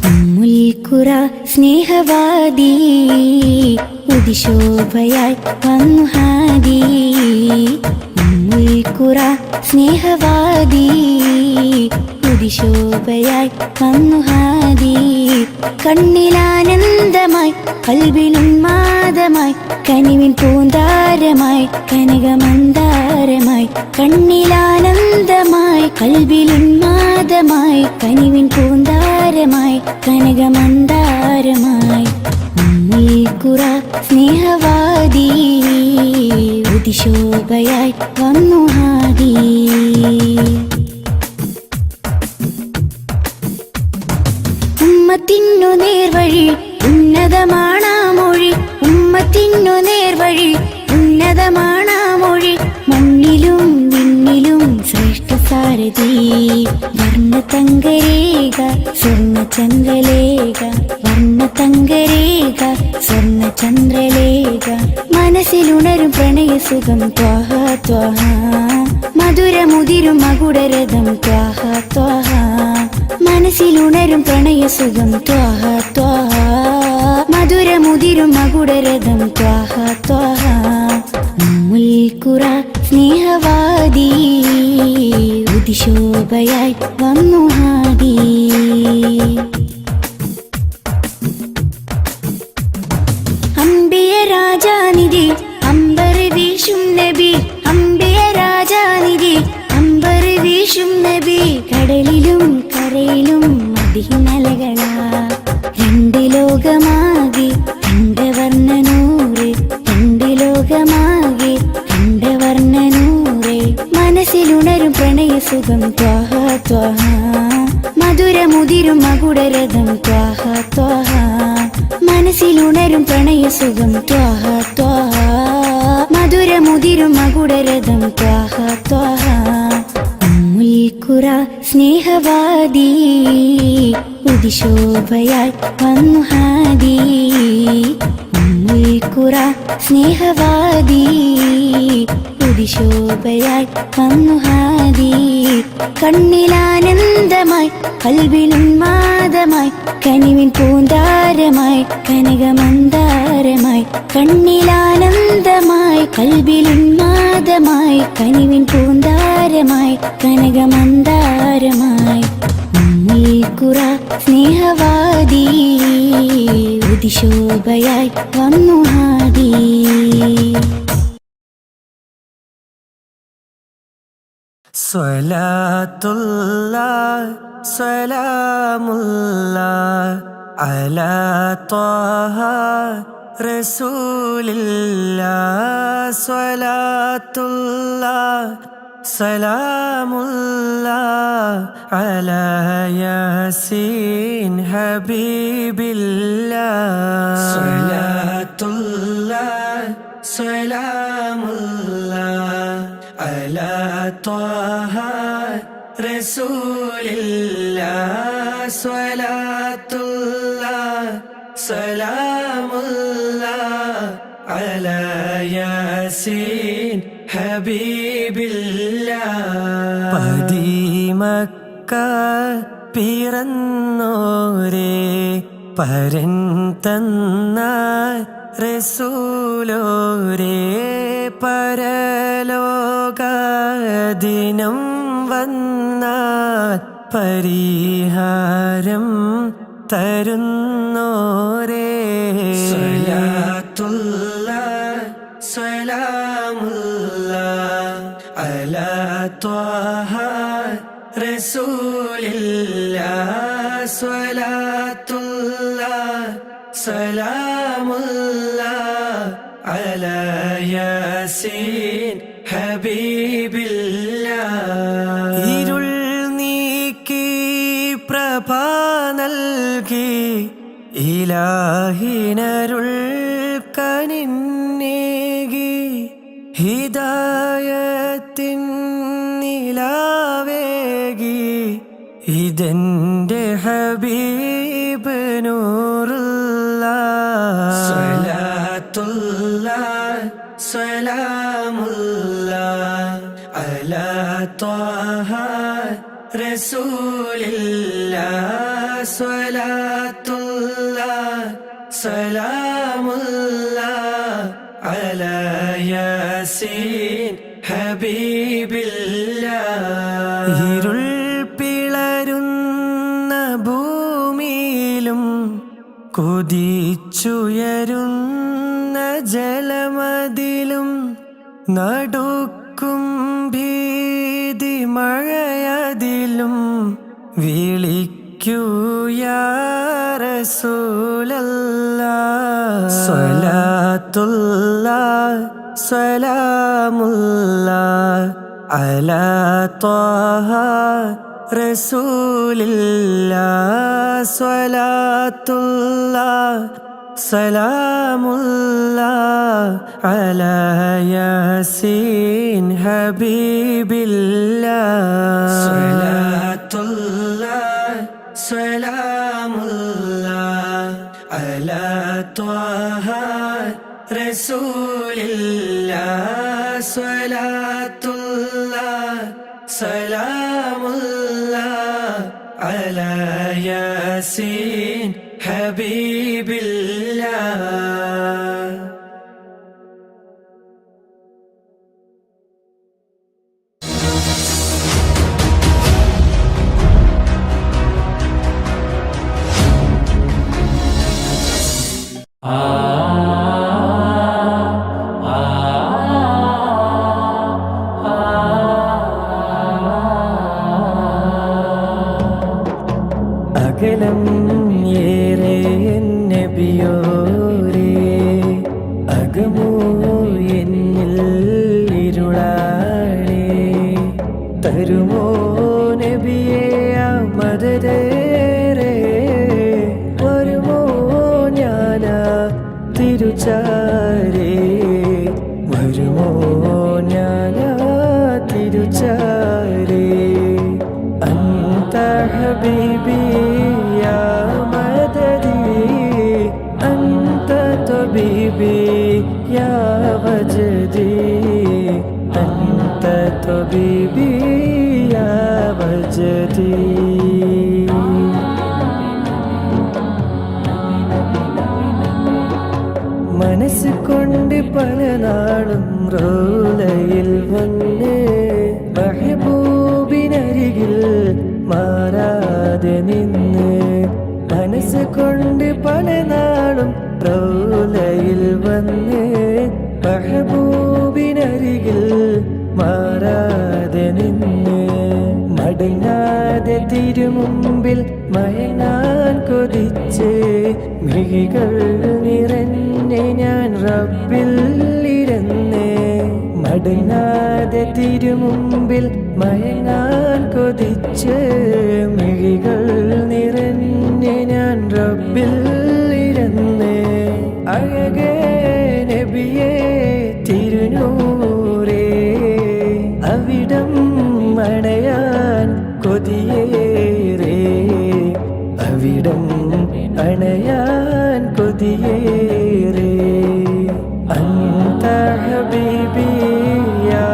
ഉമ്മുൽഖുറ സ്നേഹവാദി ഉദിശോഭയായി വന്നു ഹാദി. ഉമ്മുൽഖുറ സ്നേഹവാദി ഉദിശോഭയായി വന്നു ഹാദി. കണ്ണിലാനന്ദമായി കൽബിലുന്മാദമായി കനിവിൻ പൂന്താരമായി കനകമന്ദാരമായി. കണ്ണിലാനന്ദമായി കൽബിലുന്മാദമായി കനിവിൻ പൂന്താരമായി കനകമന്ദാരമായി. ഉമ്മുൽഖുറ സ്നേഹവാദി ഉദിശോഭയായി വന്നു ഹാദി. ഉമ്മത്തിനു നേർവഴി ഉന്നതമാണാ മൊഴി. ഉമ്മത്തിനു നേർവഴി ഉന്നതമാണാ മൊഴി. മണ്ണിലും വിണ്ണിലും ശ്രേഷ്ഠ സാരഥി. വർണ്ണതങ്കരേഖ സ്വർണ്ണചന്ദ്രലേഖ. വർണ്ണതങ്കരേഖ സ്വർണ്ണചന്ദ്രലേഖ. മനസ്സിലുണരും പ്രണയസുഖം ത്വാഹ ത്വാഹ. മധുരമുതിരും മകുടരഥം ത്വാഹ ത്വാഹ. മനസ്സിലുണരും പ്രണയസുഖം ത്വാഹ ത്വാഹ. മധുരമുതിരും മകുടരഥം ത്വാഹ ത്വാഹ. ഉമ്മുൽഖുറ സ്നേഹവാദി ഉദിശോഭയായി വന്നു ഹാദി. അംബിയ രാജാനിധി അമ്പർ വീശും നബി. അംബിയ രാജാനിധി അമ്പർ വീശും നബി. കടലിലും കരയിലും മദീനലകളാ. രണ്ട് ലോകമാകെ കണ്ടവർണ്ണനൂറ്. രണ്ട് ലോകമാകെ കണ്ടവർണ്ണനൂറ്. മനസ്സിലുണരും പ്രണയസുഖം ത്വാഹ ത്വാഹ. മധുരമുതിരും മകുടരഥം ത്വാഹ ത്വാഹ. മനസ്സിലുണരും പ്രണയസുഖം ത്വാഹ ത്വാഹ. മധുരമുതിരും മകുടരഥം ത്വാഹ ത്വാഹ. ഉമ്മുൽഖുറ സ്നേഹവാദി ഉദിശോഭയായി വന്നു ഹാദി. ഉമ്മുൽഖുറ സ്നേഹവാദി ഉദിശോഭയായി വന്നു ഹാദി. കണ്ണിലാനന്ദമായി കൽബിലുന്മാദമായി കനിവിൻ പൂന്താരമായി കനകമന്ദാരമായി. കണ്ണിലാനന്ദമായി കൽബിലുന്മാദമായി കനിവിൻ പൂന്താരമായി കനകമന്ദാരമായി. ഉമ്മുൽഖുറ സ്നേഹവാദി ഉദിശോഭയായി വന്നു ഹാദി. സ്വലാത്തുല്ലാഹ് സലാമുല്ലാഹ് അലാ ത്വാഹ റസൂലില്ലാഹ്. സ്വലാത്തുല്ലാഹ് സലാമുല്ലാഹ് അലാ യാസീൻ ഹബീബില്ലാഹ്. സ്വലാത്തുല്ലാഹ് സലാമുല്ലാഹ് അലാ ത്വാഹ റസൂലില്ലാഹ്. സ്വലാത്തുല്ലാഹ് സലാമുല്ലാഹ് അലാ യാസീൻ ഹബീബില്ലാഹ്. പതിമക്ക പിറന്നോരേ പരൻ തന്ന റസൂലോരേ. പരലോകദിനം വന്നാൽ പരിഹാരം തരുന്നോരേ. സ്വലാത്തുല്ലാഹ് സലാമുല്ലാഹ് അലാ ത്വാഹ റസൂലില്ലാഹ്. സ്വലാത്തുല്ലാഹ് സലാമുല്ലാഹ് അലാ യാസീൻ ഹബീബില്ലാഹ്. ഇരുൾ നീക്കി പ്രഭ നൽകി ഇലാഹിനരുൾ കനിന്നേകി. ഹിദായത്തിൻ നിലാവേകി ഇതെന്റെ ഹബീബ് നൂറുല്ലാഹ്. സ്വലാത്തുല്ലാഹ് സലാമുല്ലാഹ് അലാ ത്വാഹ റസൂലില്ലാഹ് സ്വലാത്തുല്ലാഹ് സലാമുല്ലാഹ് അലാ യാസീൻ ഹബീബില്ലാഹ്. ഇരുൾ പിളരുന്ന ഭൂമിയിലും കുതിച്ചുയരുന്ന ജലമതിലും നടുക്കും ഭീതി മഴയതിലും വിളിക്കൂ യാ റസൂലല്ലാഹ്. സ്വലാത്തുല്ലാഹ് സലാമുല്ലാഹ് അലാ ത്വാഹ റസൂലില്ലാഹ്. സ്വലാത്തുല്ലാഹ് സലാമുല്ലാഹ് അലാ യാസീൻ ഹബീബില്ലാഹ്. സ്വലാത്തുല്ലാഹ് സലാമുല്ലാഹ് അലാ ത്വാഹ റസൂലില്ലാഹ്. സ്വലാത്തുല്ലാഹ് സലാമുല്ലാഹ് അലാ യാസീൻ ഹബീബില്ലാഹ്. അകലം ഏറെ നബിയോരേ, അകമോ എന്നിൽ ഇരുളാണേ. തരുമോ നബിയേ ആ മദതേറെ, വരുമോ ഞാനാ തിരുച്ചാരേ, വരുമോ ഞാനാ തിരുച്ചാരേ. അന്ത ഹബീബി യാ മദദി, അന്ത തബീബി യാ വജദി, അന്ത തബീബി യാ വജദി. മനസ്സ് കൊണ്ട് പല നാളും റൗലയിൽ വന്ന് മെഹബൂബിനരികിൽ മാറാതെ നിന്ന്. മനസ്സ് കൊണ്ട് പല നാളും റൗലയിൽ വന്ന് മെഹബൂബിനരികിൽ മാറാതെ നിന്ന്. മടങ്ങാതെ തിരുമുമ്പിൽ മയങ്ങാൻ കൊതിച്ച് മിഴികൾ നിറഞ്ഞ് ഞാൻ റബ്ബിൽ ഇരുന്ന്. മടങ്ങാതെ തിരുമുമ്പിൽ മയങ്ങാൻ കൊതിച്ച് മിഴികൾ നിറഞ്ഞ് ഞാൻ റബ്ബിൽ ഇരുന്ന്. അഴകേ നബിയേ തിരുനൂറേ, അവിടം അണയാൻ കൊതിയേറെ, അവിടം അണയാൻ കൊതിയേറെ. അന്ത ഹബീബി യാ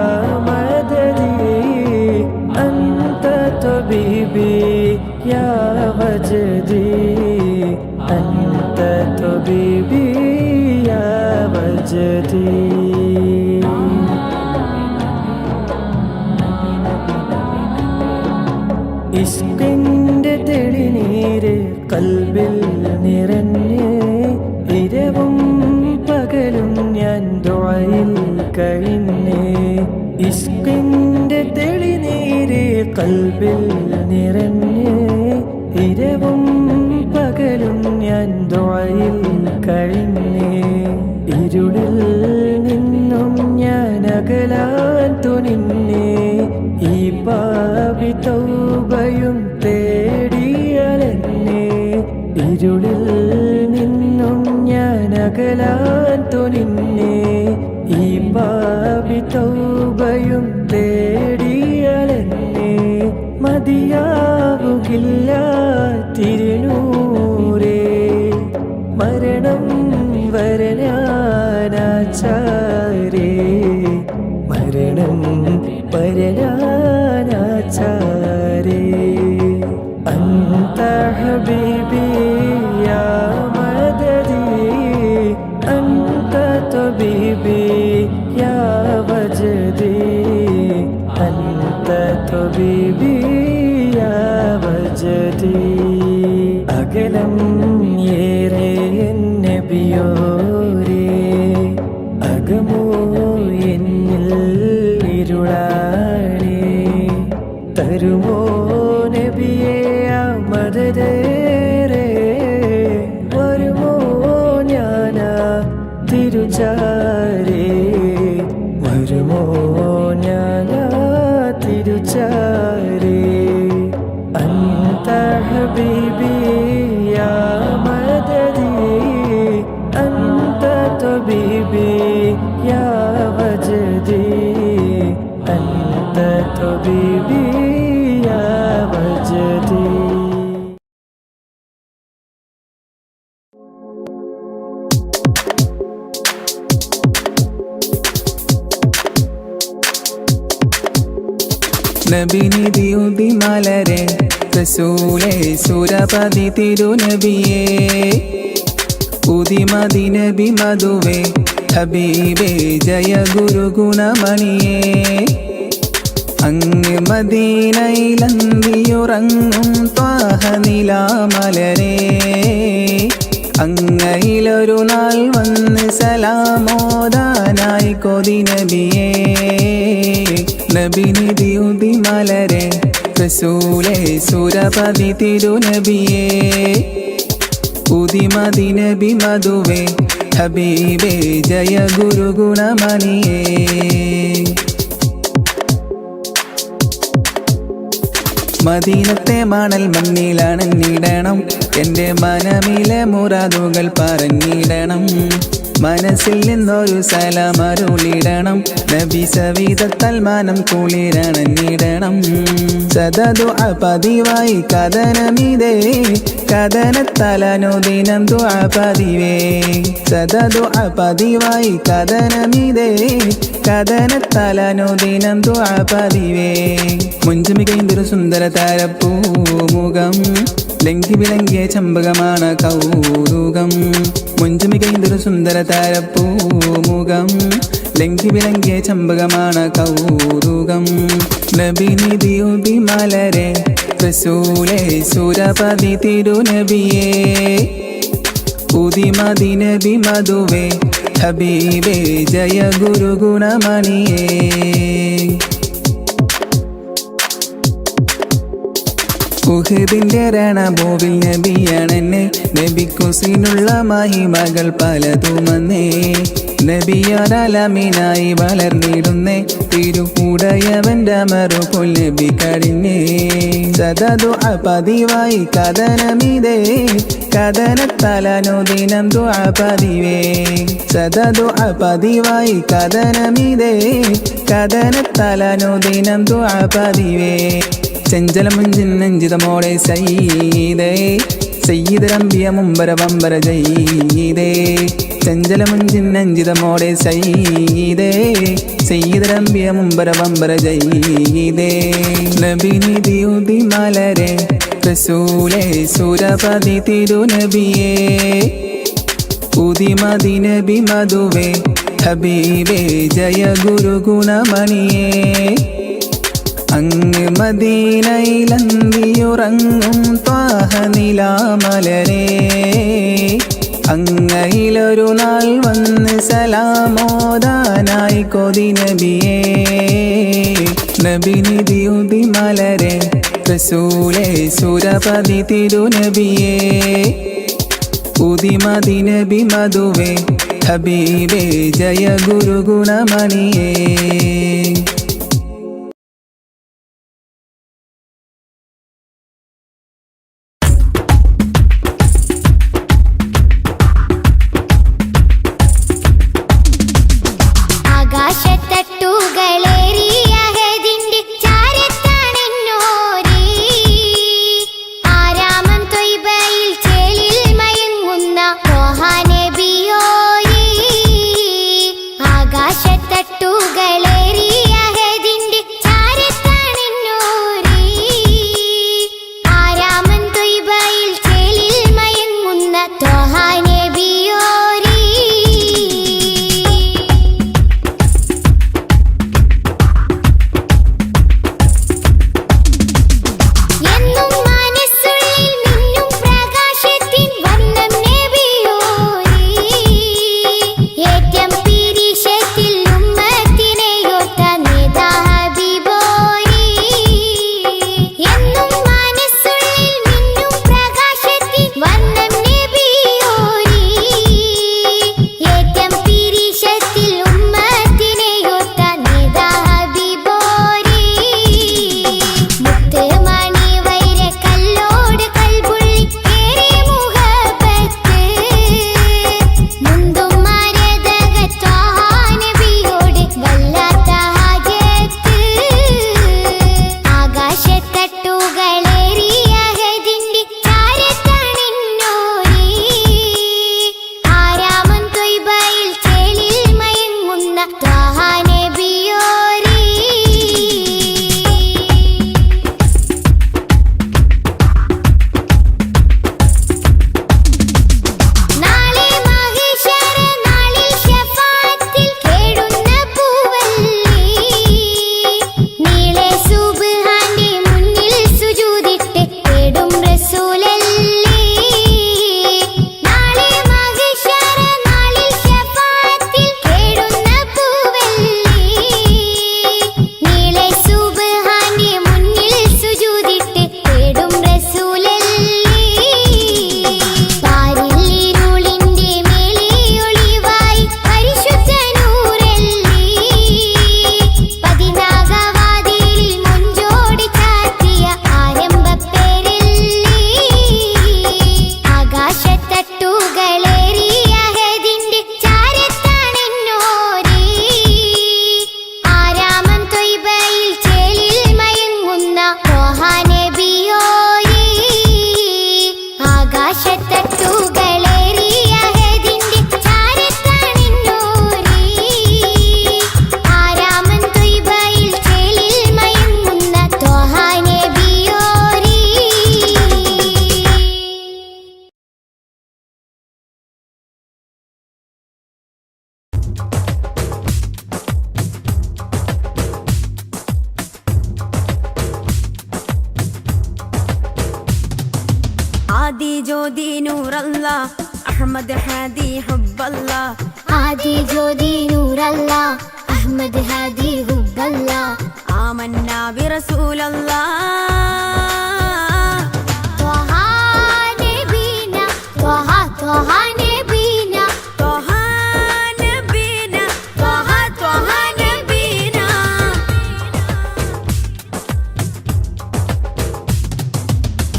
മദദി, അന്ത തബീബി യാ വജദി, അന്ത തബീബി യാ വജദി. ഇഷ്കിന്റെ തെളിനീര് കൽബിൽ നിറഞ്ഞ് ഇരവും പകലും ഞാൻ ദുആയിൽ കഴിഞ്ഞ്. ഇഷ്കിന്റെ തെളിനീര് കൽബിൽ നിറഞ്ഞ് ഇരവും പകലും ഞാൻ ദുആയിൽ കഴിഞ്ഞ്. ഇരുളിൽ നിന്നും ഞാൻ അകലാൻ തുനിഞ്ഞ്, ഈ പാപി തൗബയും തേടിയലെന്നെ. ഇരുളിൽ നിന്നും ഞാൻ അകലാൻ തുനിഞ്ഞ്, ഈ പാപി തൗബയും തേടിയലെന്നെ. മതിയാവുകില്ല തിരുനൂറേ, മരണം വരനാനാചാരേ, മരണം വരനാനാചാരേ. ത്വബീബി യാ വജദി അകലം ഏറെ നബിയോരേ അകമോ എന്നിൽ ഇരുളാണേ തരുമോ നബിയേ ആ മദദേറെ വരുമോ ഞാനാ തിരുചാരേ വരുമോ ഞാനാ തിരുചാരേ അന്ത ഹബീബി യാ മദദി അന്ത ത്വബീബി യാ വജദി അന്ത ത്വബീബി യാ വജദി നബിനിധിയുതി മലരെ റസൂലേ സുരപതി തിരുനബിയേ ഉദിമതി നബി മധുവേ ഹബീബേ ജയ ഗുരു ഗുണമണിയേ അങ്ങ് മദീനയിലന്തിയുറങ്ങും ത്വാഹ നിലാമലരേ അങ്ങയിലൊരു നാൾ വന്ന് സലാമോദാനായി കൊതി നബിയേ നബിനിധിയുതി മലരെ റസൂലേ സുരപതി തിരുനബിയേ ഉദിമതി നബി മധുവേ ഹബീബേ ജയ ഗുരു ഗുണമണിയേ മദീനത്തെ മണൽ മണ്ണിലണഞ്ഞിടണം എൻ്റെ മനമിലെ മുറാദുകൾ പറഞ്ഞിടണം മനസ്സിൽ നിന്നൊരു സലാമരുളിടണം നബി സവിധത്താൽ മാനം കുളിരണഞ്ഞിടണം സദദുഅ പതിവായി കഥനമിതേ കഥനത്തലനുദിനം ദുആ പതിവേ സദദുഅ പതിവായി കഥനമിതേ കഥനത്തലനുദിനം ദുആ പതിവേ മുഞ്ചുമികൈന്തൊരു സുന്ദര താരപ്പൂമുഖം ലംഘി വിളങ്ങിയ ചമ്പകമാണ് കൗതുകം മുഞ്ചുമികൈന്തൊരു സുന്ദര താരപ്പൂമുഖം ലംഘി വിളങ്ങിയ ചമ്പകമാണ് കൗതുകം നബിനിധിയുതി മലരെ റസൂലേ സുരപതി തിരുനബിയേ ഉദിമതി നബി മധുവേ ഹബീബേ ജയ ഗുരു ഗുണമണിയേ ഉഹദിന്റെ രണഭൂവിൽ നബിയാണെന്നെ നബിക്കുസിനുള്ള മഹിമകൾ പലതുമന്നേ നബിയാലമീനായി വളർന്നിടുന്നേ തിരുകൂടയവന്റെ മറുപൊൽ നബി കഴിഞ്ഞേ സദദുഅ പതിവായി കഥനമിതേ കഥനത്തലനുദിനം ദുആ പതിവേ സദദുഅ പതിവായി കഥനമിതേ കഥനത്തലനുദിനം ദുആ പതിവേ ചെഞ്ചലമുഞ്ചിന്നഞ്ചിതമോടെ സയ്യിദേ സയ്യിദരംബിയ മുമ്പര വമ്പര ജയ്യിദേ ചെഞ്ചലമുഞ്ചിന്നഞ്ചിതമോടെ സയ്യിദേ സയ്യിദരംബിയ മുമ്പര വമ്പര ജയ്യിദേ നബിനിധിയുതി മലരെ റസൂലേ സുരപതി തിരുനബിയേ ഉദിമതി നബി മധുവേ ഹബീബേ ജയ ഗുരു ഗുണമണിയേ അങ്ങ് മദീനയിലന്തിയുറങ്ങും ത്വാഹ നിലാമലരേ അങ്ങയിലൊരു നാൾ വന്ന് സലാമോദാനായി കൊതി നബിയേ നബിനിധിയുതി മലരെ റസൂലേ സുരപതി തിരുനബിയേ ഉദിമതി നബി മധുവേ ഹബീബേ ജയ ഗുരു ഗുണമണിയേ ആകാശത്തട്ടുകളേറിയ ആദി ജ്യോതി നൂറല്ലാ അഹ്മദ് ഹാദി ഹുബ്ബല്ലാ ആദി ജ്യോതി നൂറല്ലാ അഹ്മദ് ഹാദി ഹുബ്ബല്ലാ ആമന്നാ ബിറസൂലല്ലാ ത്വഹ നബീന ത്വഹ ത്വഹ നബീന ത്വഹ നബീന ത്വഹ ത്വഹ നബീന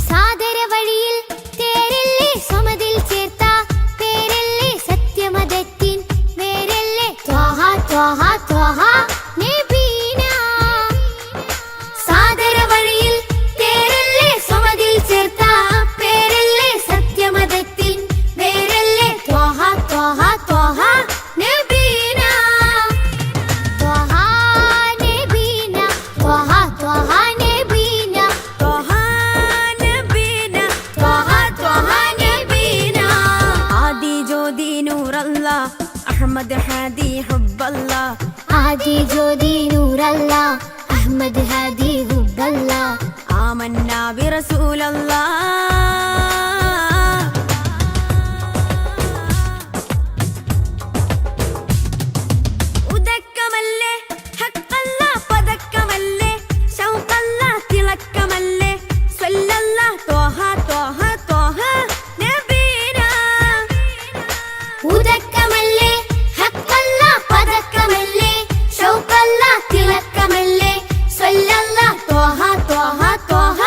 സാദര വഴിയിൽ തേരല്ലേ സമതിൽ ചേർത്ത പേരല്ലേ സത്യമതത്തിൻ വേരല്ലേ ത്വഹ ത്വഹ ത്വഹ നബീന സാദര വഴിയിൽ തേരല്ലേ സമതിൽ ചേർത്ത പേരല്ലേ സത്യമതത്തിൻ വേരല്ലേ ത്വഹ ത്വഹ ത്വഹ നബീന ത്വഹ നബീന ത്വഹ ത്വഹ നബീന ത്വഹ നബീന ത്വഹ ത്വഹ നബീന ആദി ജ്യോതി നൂറല്ലാ അഹ്മദ് ഹാദി ഹുബ്ബല്ലാ ആദി ജ്യോതി നൂറല്ലാ അഹ്മദ് ഹാദി ഹുബ്ബല്ലാ ആമന്നാ ബിറസൂലല്ലാ ഉദക്കമല്ലേ ഹഖല്ലാ പദക്കമല്ലേ ശൗഖല്ലാ തിളക്കമല്ലേ സ്വല്ലല്ലാ ത്വഹ ത്വഹ ത്വഹ നബീന ഉദക്കമല്ലേ ഹഖല്ലാ പദക്കമല്ലേ ശൗഖല്ലാ തിളക്കമല്ലേ സ്വല്ലല്ലാ ത്വഹ ത്വഹ ത്വഹ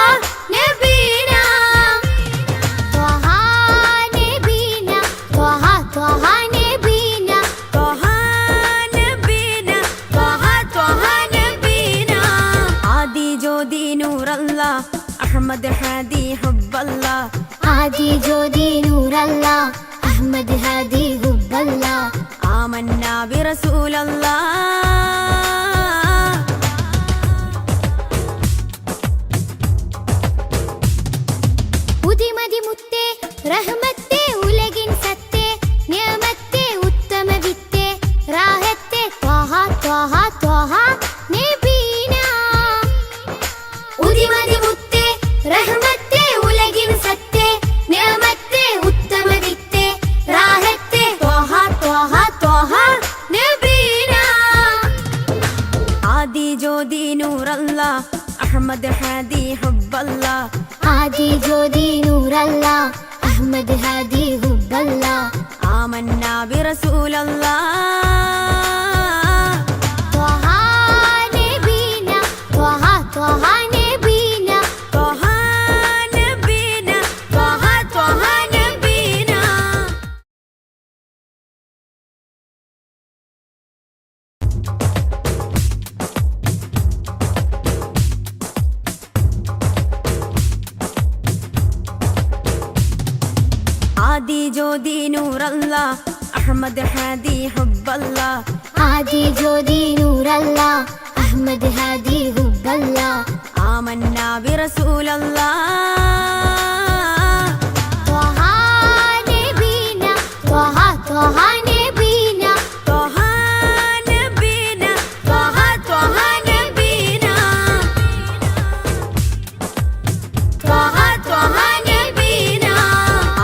നബീന ത്വഹ നബീന ത്വഹ ത്വഹ നബീന ത്വഹ നബീന ത്വഹ ത്വഹ നബീന ആദി ജ്യോതി നൂറല്ലാ അഹ്മദ് ഹാദി ഹുബ്ബല്ലാ ആദി ജ്യോതി നൂറല്ലാ അഹ്മദ് ഹാദി ഹുബ്ബല്ലാ ആമന്നാ ബിറസൂലല്ലാ ഉദിമതി മുത്തേ റഹ്മത്തേ ഉലകിൻ സത്തേ നിയമത്തേ ഉത്തമ വിത്തേ റാഹത്തേ ത്വഹ ത്വഹ ത്വഹ നബീന ഉദിമതി മുത്തേ റഹ്മത്തേ ഉലകിൻ സത്തേ നിയമത്തേ ഉത്തമ വിത്തേ റാഹത്തേ ത്വഹ ത്വഹ ത്വഹ നബീന ആദി ജ്യോതി നൂറല്ലാ അഹ്മദ് ഹാദി ഹുബ്ബല്ലാ ആദി ജ്യോതി നൂറല്ലാ അഹ്മദ് ഹാദി ഹുബ്ബല്ലാ ആമന്നാ ബിറസൂലല്ലാ ത്വഹ നബീന ത്വഹ ത്വഹ നബീന ത്വഹ നബീന ത്വഹ ത്വഹ നബീന ആദി ജ്യോതി നൂറല്ലാ അഹ്മദ് ഹാദി ഹുബ്ബല്ലാ ആദി ജ്യോതി നൂറല്ലാ അഹ്മദ് ഹാദി ഹുബ്ബല്ലാ ആമന്നാ ബിറസൂലല്ലാ ത്വഹ നബീന ത്വഹ ത്വഹ നബീന ത്വഹ നബീന ത്വഹ ത്വഹ നബീന ത്വഹ ത്വഹ നബീന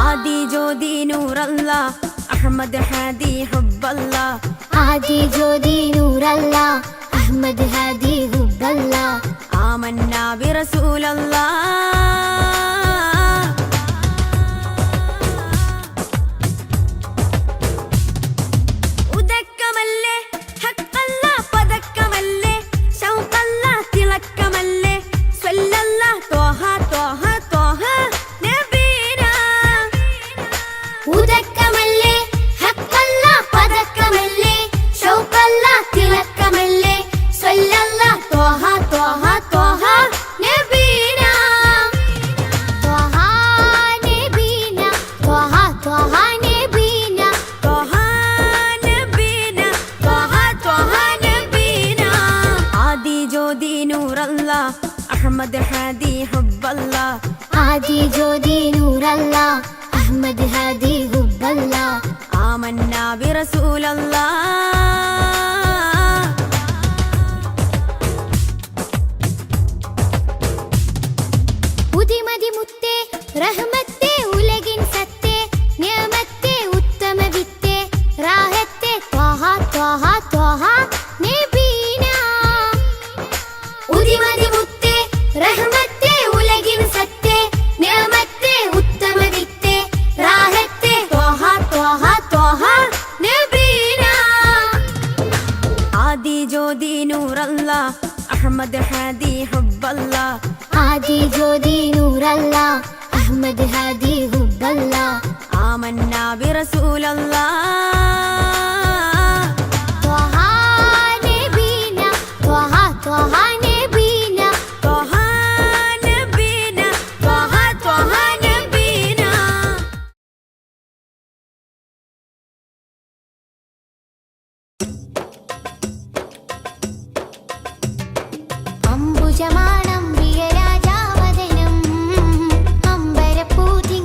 ആദി ജ്യോതി നൂറല്ലാ അഹ്മദ് ഹാദി ഹുബ്ബല്ലാ ആദി ജ്യോതി നൂറല്ലാ അഹ്മദ് ഹാദി ഹുബ്ബല്ലാ ആമന്നാ ബിറസൂലല്ലാ ഉദക്കമല്ലേ ഹഖല്ലാ പദക്കമല്ലേ ശൗഖല്ലാ തിളക്കമല്ലേ സ്വല്ലല്ലാ ത്വഹ ത്വഹ ത്വഹ നബീന ഉദക്കമല്ലേ ഹഖല്ലാ പദക്കമല്ലേ ശൗഖല്ലാ തിളക്കമല്ലേ സ്വല്ലല്ലാ ത്വഹ ത്വഹ ത്വഹ നബീന ത്വഹ നബീന ത്വഹ ത്വഹ നബീന ത്വഹ നബീന ത്വഹ ത്വഹ നബീന ആദി ജ്യോതി നൂറല്ലാ അഹ്മദ് ഹാദി ഹുബ്ബല്ലാ ആദി ജ്യോതി നൂറല്ലാ അഹ്മദ് ഹാദി ഹുബ്ബല്ലാ ആമന്നാ ബിറസൂലല്ലാ ഉദിമതി മുത്തേ റഹ്മത്തേ ഉല നൂറല്ല അഹ്മദ് ഹാദി ഹുബ്ബല്ല آمنا برسول الله ത്വഹ നബീന ത്വഹ ത്വഹ നബീന طه نبينا طه طه نبينا അംബുജമാണം പ്രിയരാജാവദനം അംബരപൂതി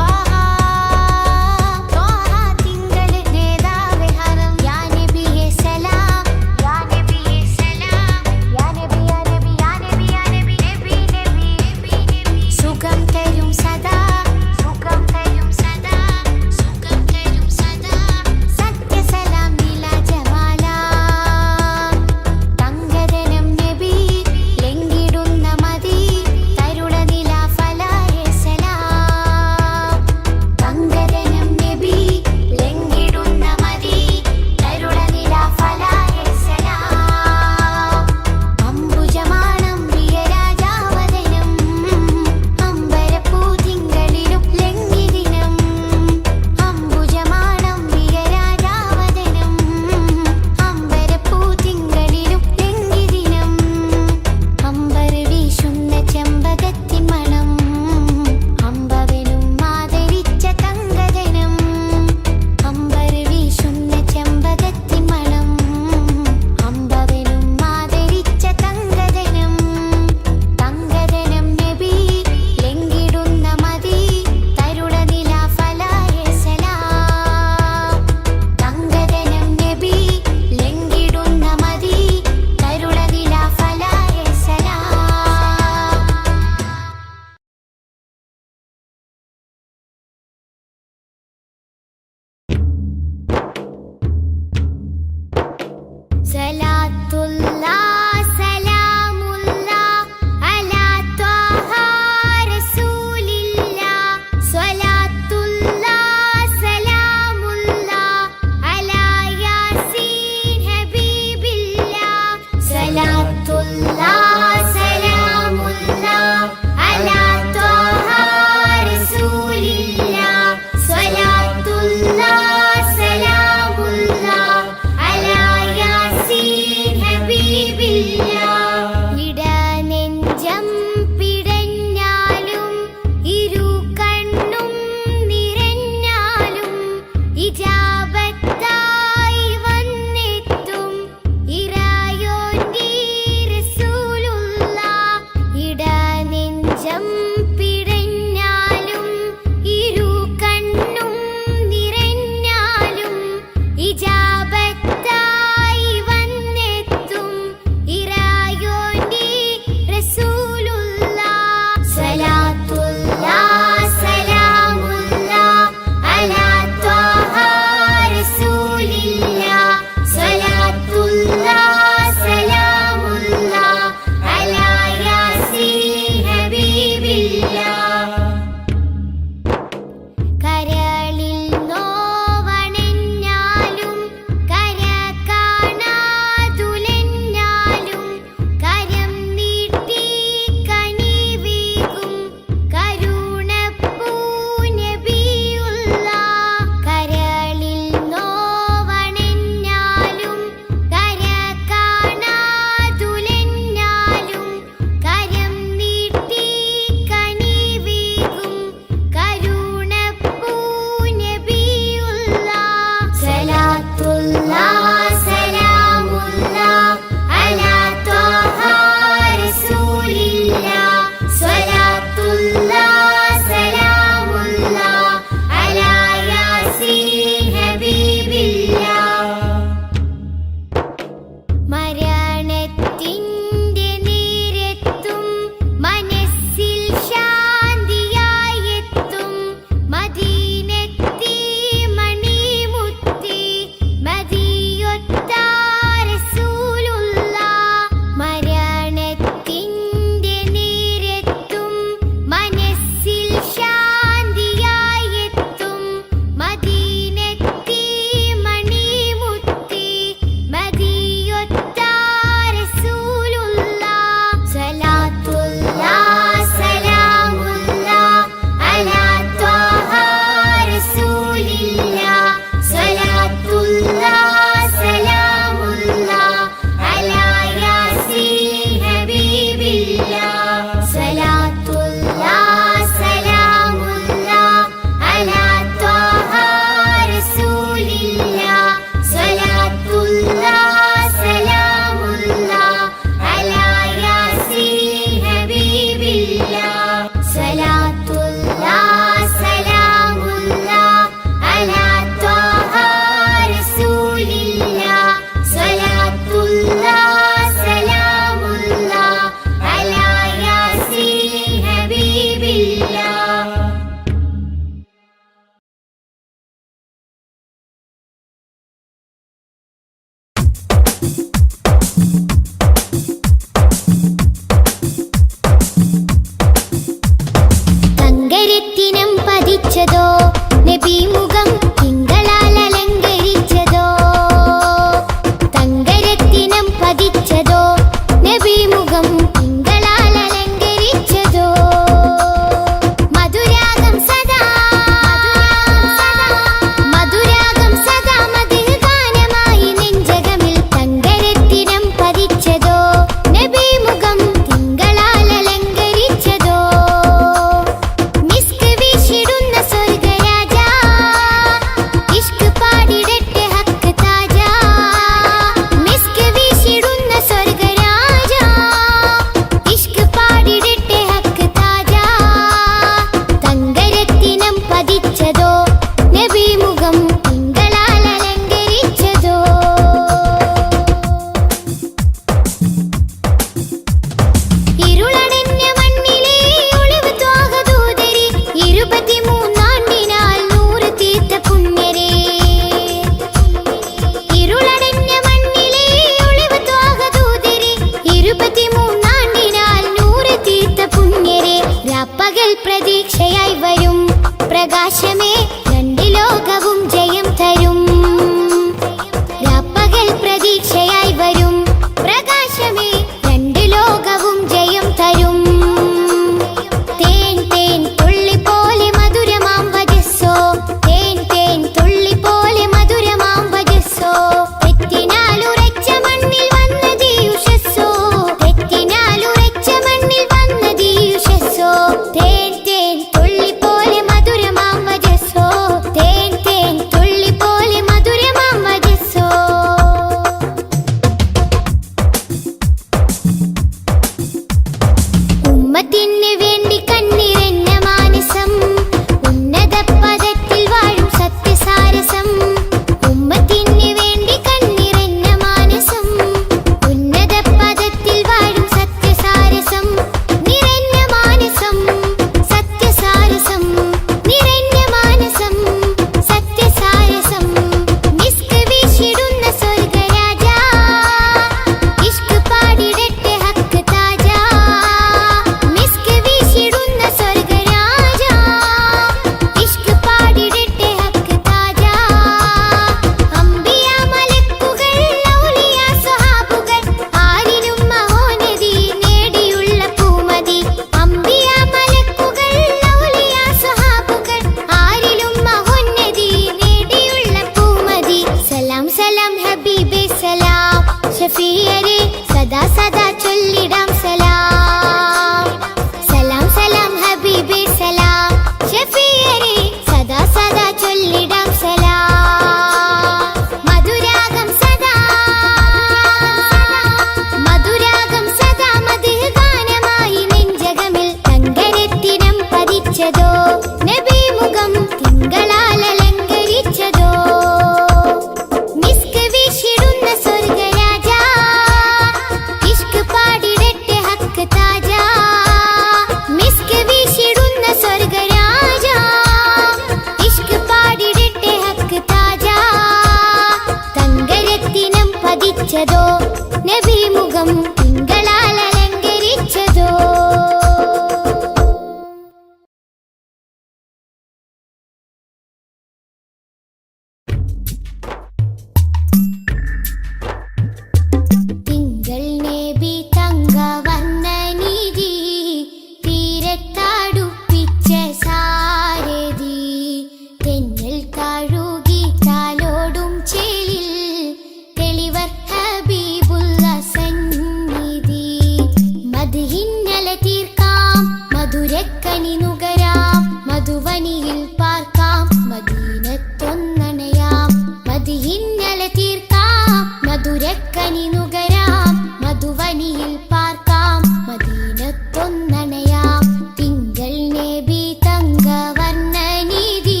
മധുരക്കനി നുകരാം മധുവനിയിൽ പാർക്കാം മദീനത്തൊന്നണയാം മദിഹിന്നലെ തീർക്കാം മധുരക്കനി നുകരാം മധുവനിയിൽ പാർക്കാം മദീനത്തൊന്നണയാം തിങ്കൾ നബി തങ്കവർണ്ണനിധി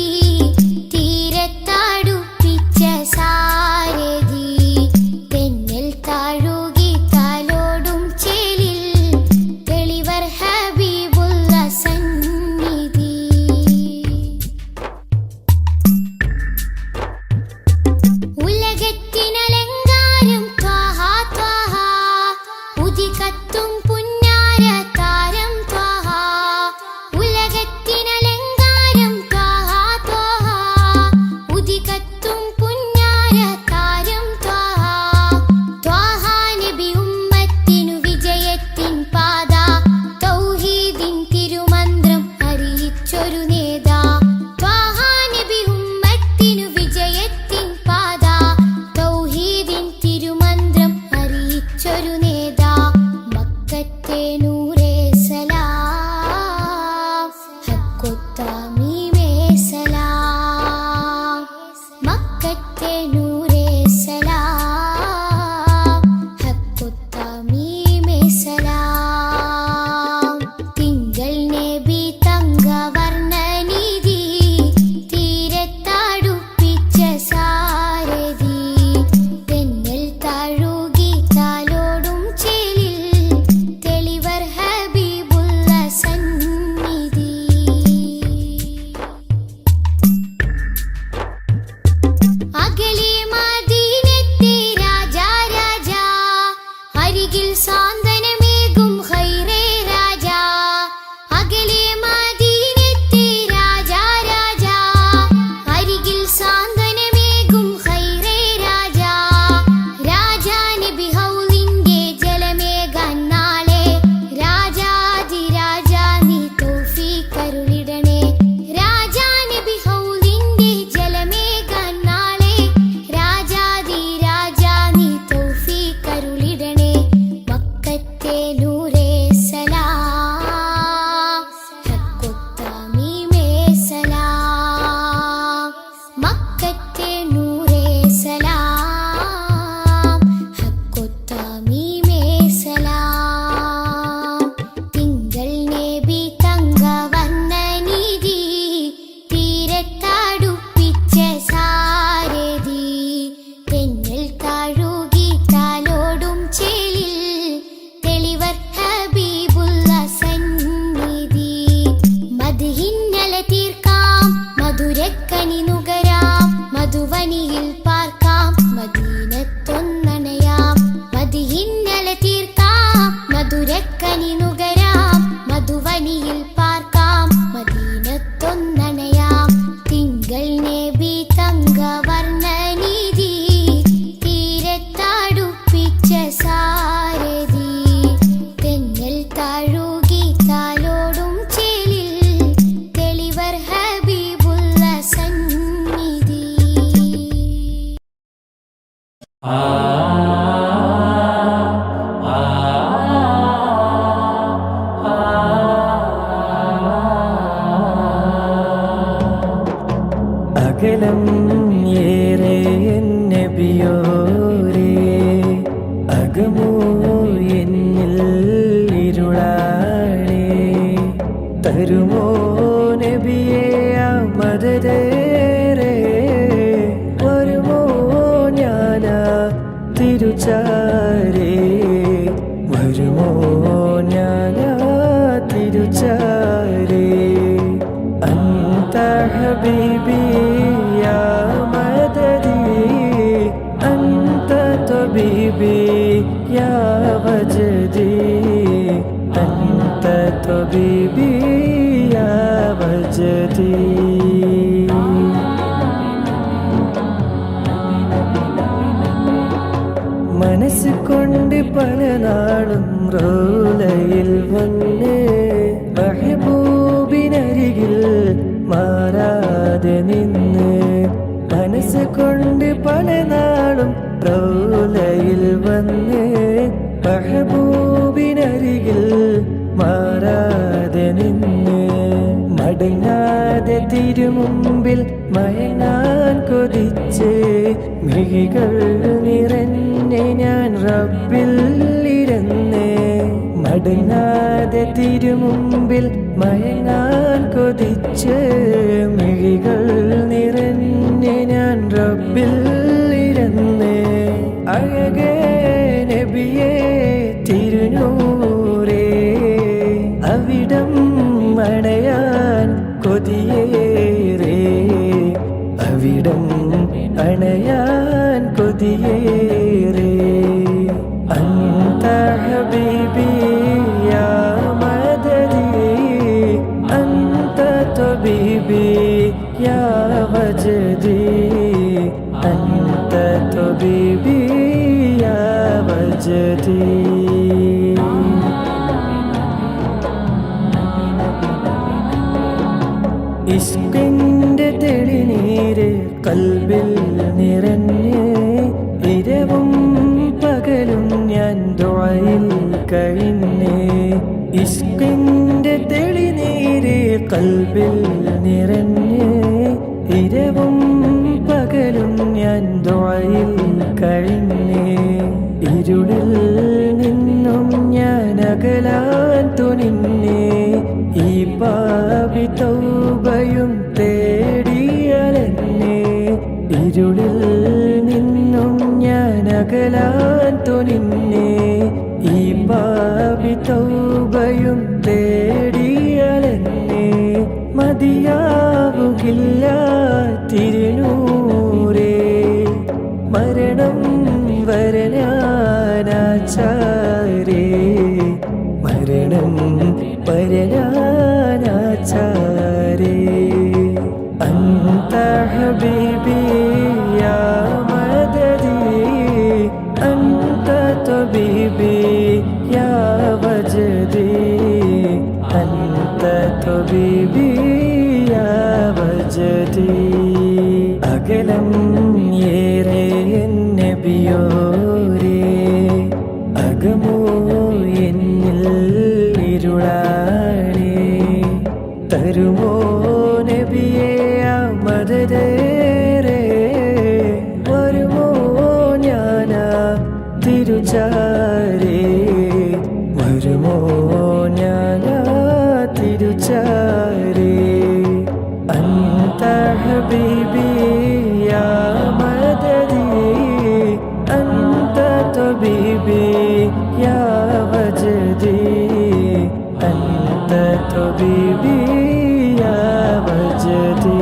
തീരത്താടുപ്പിച്ച സാരഥി തെന്നൽ താഴുകി താലോടും ചേലിൽ തെളിവർ ഹബീബുള്ള സന്നിധി ഉലകത്തിനലങ്കാരം ത്വാഹ ത്വാഹ ഉദികത്തും പുന്നാര താരം ത്വാഹ ഉലകത്തിനലങ്കാരം ത്വാഹ ത്വാഹ ഉദികത്തും പുന്നാര താരം ത്വാഹ ത്വാഹ നബി ഉമ്മത്തിനു വിജയത്തിൻ പാത തൗഹീദിൻ തിരുമന്ത്രം അറിയിച്ചൊരു നേതാ ത്വാഹ നബി ഉമ്മത്തിനു വിജയത്തിൻ പാത തൗഹീദിൻ തിരുമന്ത്രം അറിയിച്ചൊരു നേതാ മക്കത്തെ നൂറേ സലാം ഹക്കൊത്താമീമേ സലാം മക്കത്തെ നൂറേ സലാം ഹക്കൊത്താമീമേ സലാം തിങ്കൾ നബി തങ്കവർണ്ണനിധി തീരത്താടുപ്പിച്ച സാരഥി തെന്നൽ താഴുകി താലോടും ചേലിൽ തെളിവർ ഹബീബുള്ള സന്നിധി അകലെ മദീനത്തെ രാജാ രാജാ അരികിൽ സാന്ത്വനമേകും ഖൈറേ രാജാ അകലെ മദീനത്തെ രാജാ രാജാ അരികിൽ സാന്ത്വനമേകും ഖൈറേ രാജാ രാജാ നബി ഹൗലിന്റെ ജലമേകാൻ നാളെ രാജാതിരാജാ നീ തൗഫീഖരുളിടണേ രാജാ നബി ഹൗലിന്റെ ജലമേകാൻ നാളെ രാജാതിരാജാ നീ തൗഫീഖരുളിടണേ മക്കത്തെ നൂറേ സലാം ഹക്കൊത്താമീമേ സലാം മക്കത്തെ നൂറേ സലാം ഹക്കൊത്താമീമേ സലാം തിങ്കൾ നബി തങ്കവർണ്ണനിധി തീരത്താടുപ്പിച്ച സാരഥി തെന്നൽ താഴുകി താലോടും ചേലിൽ തെളിവർ ഹബീബുള്ള സന്നിധി മദിഹിന്നലെ തീർക്കാം മധുരക്കനി നുകരാം മധുവനിയിൽ പാർക്കാം മദീനത്തൊന്നണയാം മദിഹിന്നലെ തീർക്കാം മധുരക്കനി നുകരാം മധുവനിയിൽ പാർക്കാം മദീനത്തൊന്നണയാം തിങ്കൾ നബി തങ്കവർണ്ണനിധി തീരത്താടുപ്പിച്ച സാരഥി തെന്നൽ താഴുകി താലോടും ചേലിൽ തെളിവർ ഹബീബുള്ള സന്നിധി അകലം ഏറെ നബിയോരേ അകമോ എന്നിൽ ഇരുളാണേ തരുമോ നബിയേ ആ മദതേറെ വരുമോ ഞാനാ തിരുച്ചാരേ വരുമോ ഞാനാ തിരുച്ചാരേ أنت حبيبي يا مددي أنت طبيبي يا وجدي أنت طبيبي يا وجدي മനസ്സുകൊണ്ട് പല നാളും റൗലയിൽ വന്ന് മെഹബൂബിനരികിൽ മാറാതെ നിന്ന് മനസ്സുകൊണ്ട് പല നാളും റൗലയിൽ വന്ന് മെഹബൂബിനരികിൽ മാറാതെ നിന്ന് തിരുമുമ്പിൽ മയങ്ങാൻ കൊതിച്ച് മിഴികൾ നിറഞ്ഞ് ഞാൻ റബ്ബിൽ ഇരുന്ന് മടങ്ങാതെ തിരുമുമ്പിൽ മയങ്ങാൻ കൊതിച്ച് മിഴികൾ നിറഞ്ഞ് ഞാൻ റബ്ബിൽ ഇരുന്ന് അഴകേ നബിയേ തിരുനൂറേ അവിടം അണയാൻ കൊതിയേറെ അവിടം അണയാൻ കൊതിയേറെ അന്ത ഹബീബി യാ മദദി അന്ത തബീബി യാ വജദി അന്ത തബീബി യാ വജദി ഇഷ്കിന്റെ തെളിനീര് കൽബിൽ നിറഞ്ഞ് ഇരവും പകലും ഞാൻ ദുആയിൽ കഴിഞ്ഞ് ഇഷ്കിന്റെ തെളിനീര് കൽബിൽ നിറഞ്ഞ് ഇരവും പകലും ഞാൻ ദുആയിൽ കഴിഞ്ഞ് ഇരുളിൽ നിന്നും ഞാൻ അകലാൻ തുനിഞ്ഞ് ഈ പാപി തൗബയും തേടിയലന്നെ ഇരുളിൽ നിന്നും ഞാൻ അകലാൻ തുനിഞ്ഞ് ഈ പാപി തൗബയും തേടിയലന്നെ മതിയാവുകില്ല തിരുനൂറേ മരണം വരനാനാചാരേ മരണം വരനാനാചാരേ അന്ത ഹബീബി യാ മദദി അന്ത തബീബി യാ വജദി അന്ത തബീബി യാ വജദി അകലം ഏറെ നബിയോരേ അകമോ എന്നിൽ ഇരുളാണേ തരുമോ നബിയേ മദദേരേ വരുമോ ഞാനാ തിരുചാരേ വരുമോ ഞാനാ തിരുചാരേ അന്ത ഹബീബി യാ മദദി അന്ത തബീബി യാ വജദി അന്ത തബീബി യാ വജദി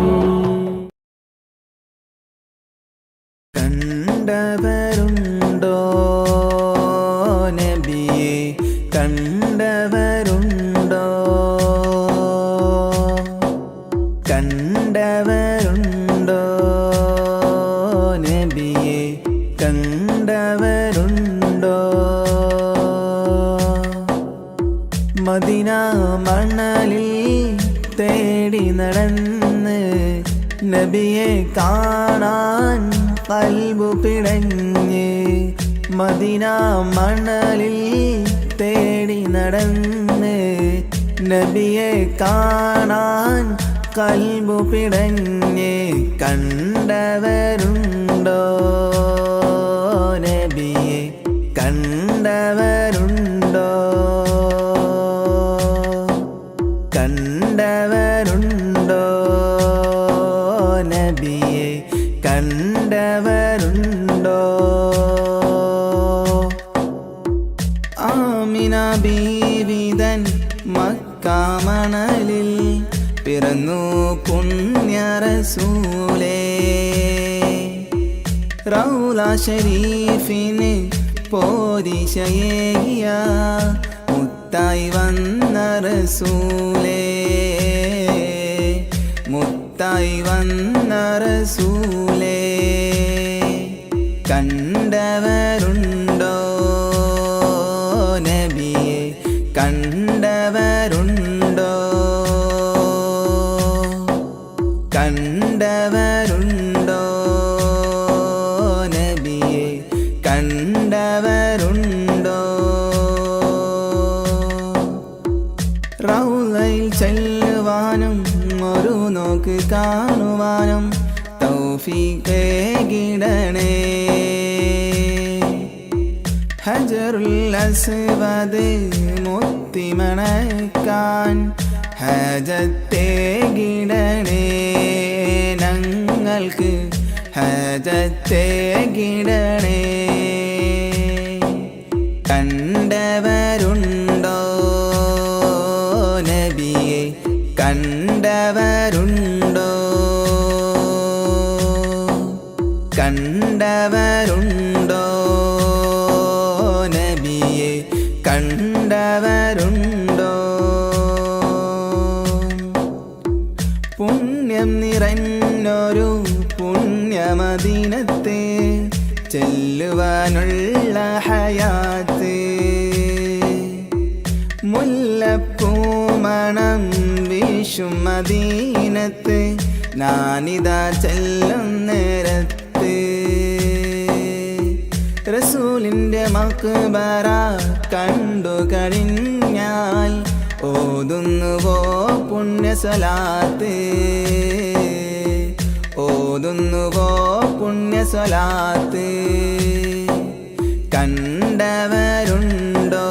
കണ്ടവരുണ്ടോ നബിയെ കണ്ടവരുണ്ടോ കണ്ടവരുണ്ടോ നബിയെ കണ്ടവരുണ്ടോ മദീന മണലിൽ തേടി നടന്ന് നബിയെ കാണാൻ കൽബു പിടഞ്ഞ് മദീന മണലിൽ തേടി നടന്ന് നബിയെ കാണാൻ കൽബു പിടഞ്ഞ് കണ്ടവരുണ്ടോ നബിയെ കണ്ടവരുണ്ടോ കണ്ടവരുണ്ടോ നബിയെ കണ്ടവരുണ്ടോ ആമിന ബീവിതൻ മക്കാമണലിൽ പിറന്നു പുണ്യ റസൂലേ റൗള ഷരീഫിന് പോരിശയേകിയ മുത്തായി വന്ന റസൂലേ മുത്തായി വന്ന റസൂലേ കണ്ടവരുണ്ടോ നബിയെ കണ്ടവരുണ്ടോ കണ്ടവരുണ്ടോ നബിയെ കണ്ടവരുണ്ടോ റൗളയിൽ ചെല്ലുവാനും ഒരു നോക്ക് കാണുവാനും തൗഫീഖേകിടണേ. ഹജറുൽ അസ്വദ് മുത്തിമണക്കാൻ ഹജത്തേകിടണേ. ഞങ്ങൾക്ക് ഹജത്തേകിടണേ. കണ്ടവരുണ്ടോ നബിയെ, കണ്ടവരുണ്ടോ, കണ്ടവരുണ്ടോ നബിയെ, കണ്ടവരുണ്ടോ. പുണ്യം നിറഞ്ഞൊരു പുണ്യമദീനത്തെ ചെല്ലുവാനുള്ള ഹയാത്ത്, മുല്ലപ്പൂമണം വീശും മദീനത്ത് ഞാനിതാ ചെല്ലും നേരത്ത്. റസൂലിൻ്റെ മക്ബറ കണ്ടു കഴിഞ്ഞാൽ ഓതുന്നുവോ പുണ്യസലാത്ത്, ഓതുന്നുവോ പുണ്യസലാത്ത്. കണ്ടവരുണ്ടോ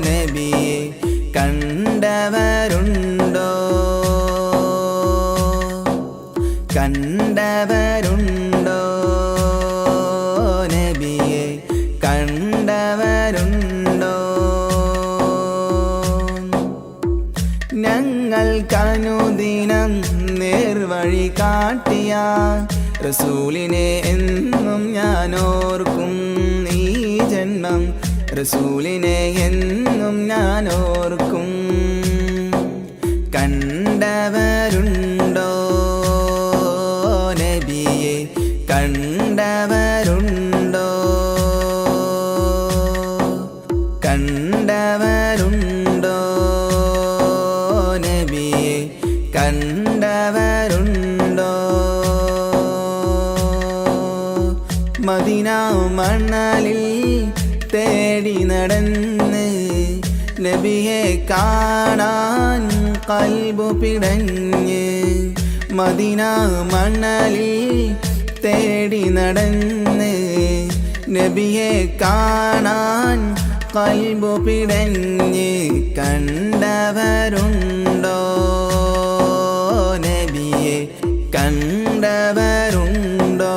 നബിയെ, കണ്ടവരുണ്ടോ, കണ്ടവരുണ്ടോ നബിയെ, കണ്ടവരുണ്ടോ. ഞങ്ങൾക്കനുദിനം നേർവഴി കാട്ടിയ റസൂലിനെ എന്നും ഞാനോർക്കും. ഈ ജന്മം റസൂലിനെ എന്നും ഞാനോർക്കും. കണ്ടവരുണ്ടോ നബിയെ, കണ്ടവരുണ്ടോ, കണ്ടവരുണ്ടോ നബിയെ, കണ്ടവരുണ്ടോ. മദീന മണലിൽ തേടി നടന്ന് നബിയെ കാണാൻ കൽബു പിടഞ്ഞ്. മദീന മണലിൽ തേടി നടന്ന് നബിയെ കാണാൻ കൽബു പിടഞ്ഞ്. കണ്ടവരുണ്ടോ നബിയെ, കണ്ടവരുണ്ടോ,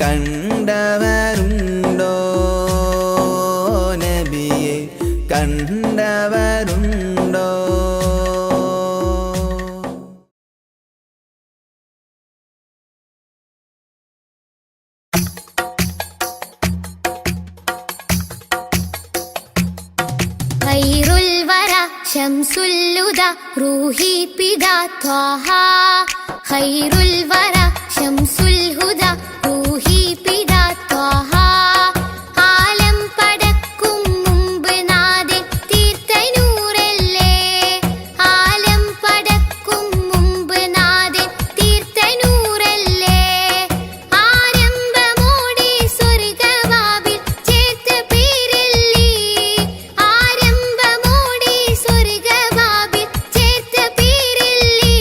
കണ്ടവരുണ്ടോ നബിയെ, കണ്ടവരുണ്ടോ. ഖൈറുൽ വറ ശംസുൽ ഹുദാ റൂഹി പിതാ ത്വാഹ. ഖൈറുൽ വറ ശംസുൽ ഹുദാ റൂഹി പിതാ ത്വാഹ. ആലം പടക്കും മുമ്പ് നാഥൻ തീർത്ത നൂറല്ലേ. ആലം പടക്കും മുമ്പ് നാഥൻ തീർത്ത നൂറല്ലേ. ആരംഭമോടെ സ്വർഗവാതിൽ ചേർത്ത പേരല്ലേ. ആരംഭമോടെ സ്വർഗവാതിൽ ചേർത്ത പേരല്ലേ.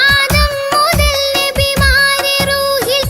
ആദം മുതൽ നബിമാരെ റൂഹിൽ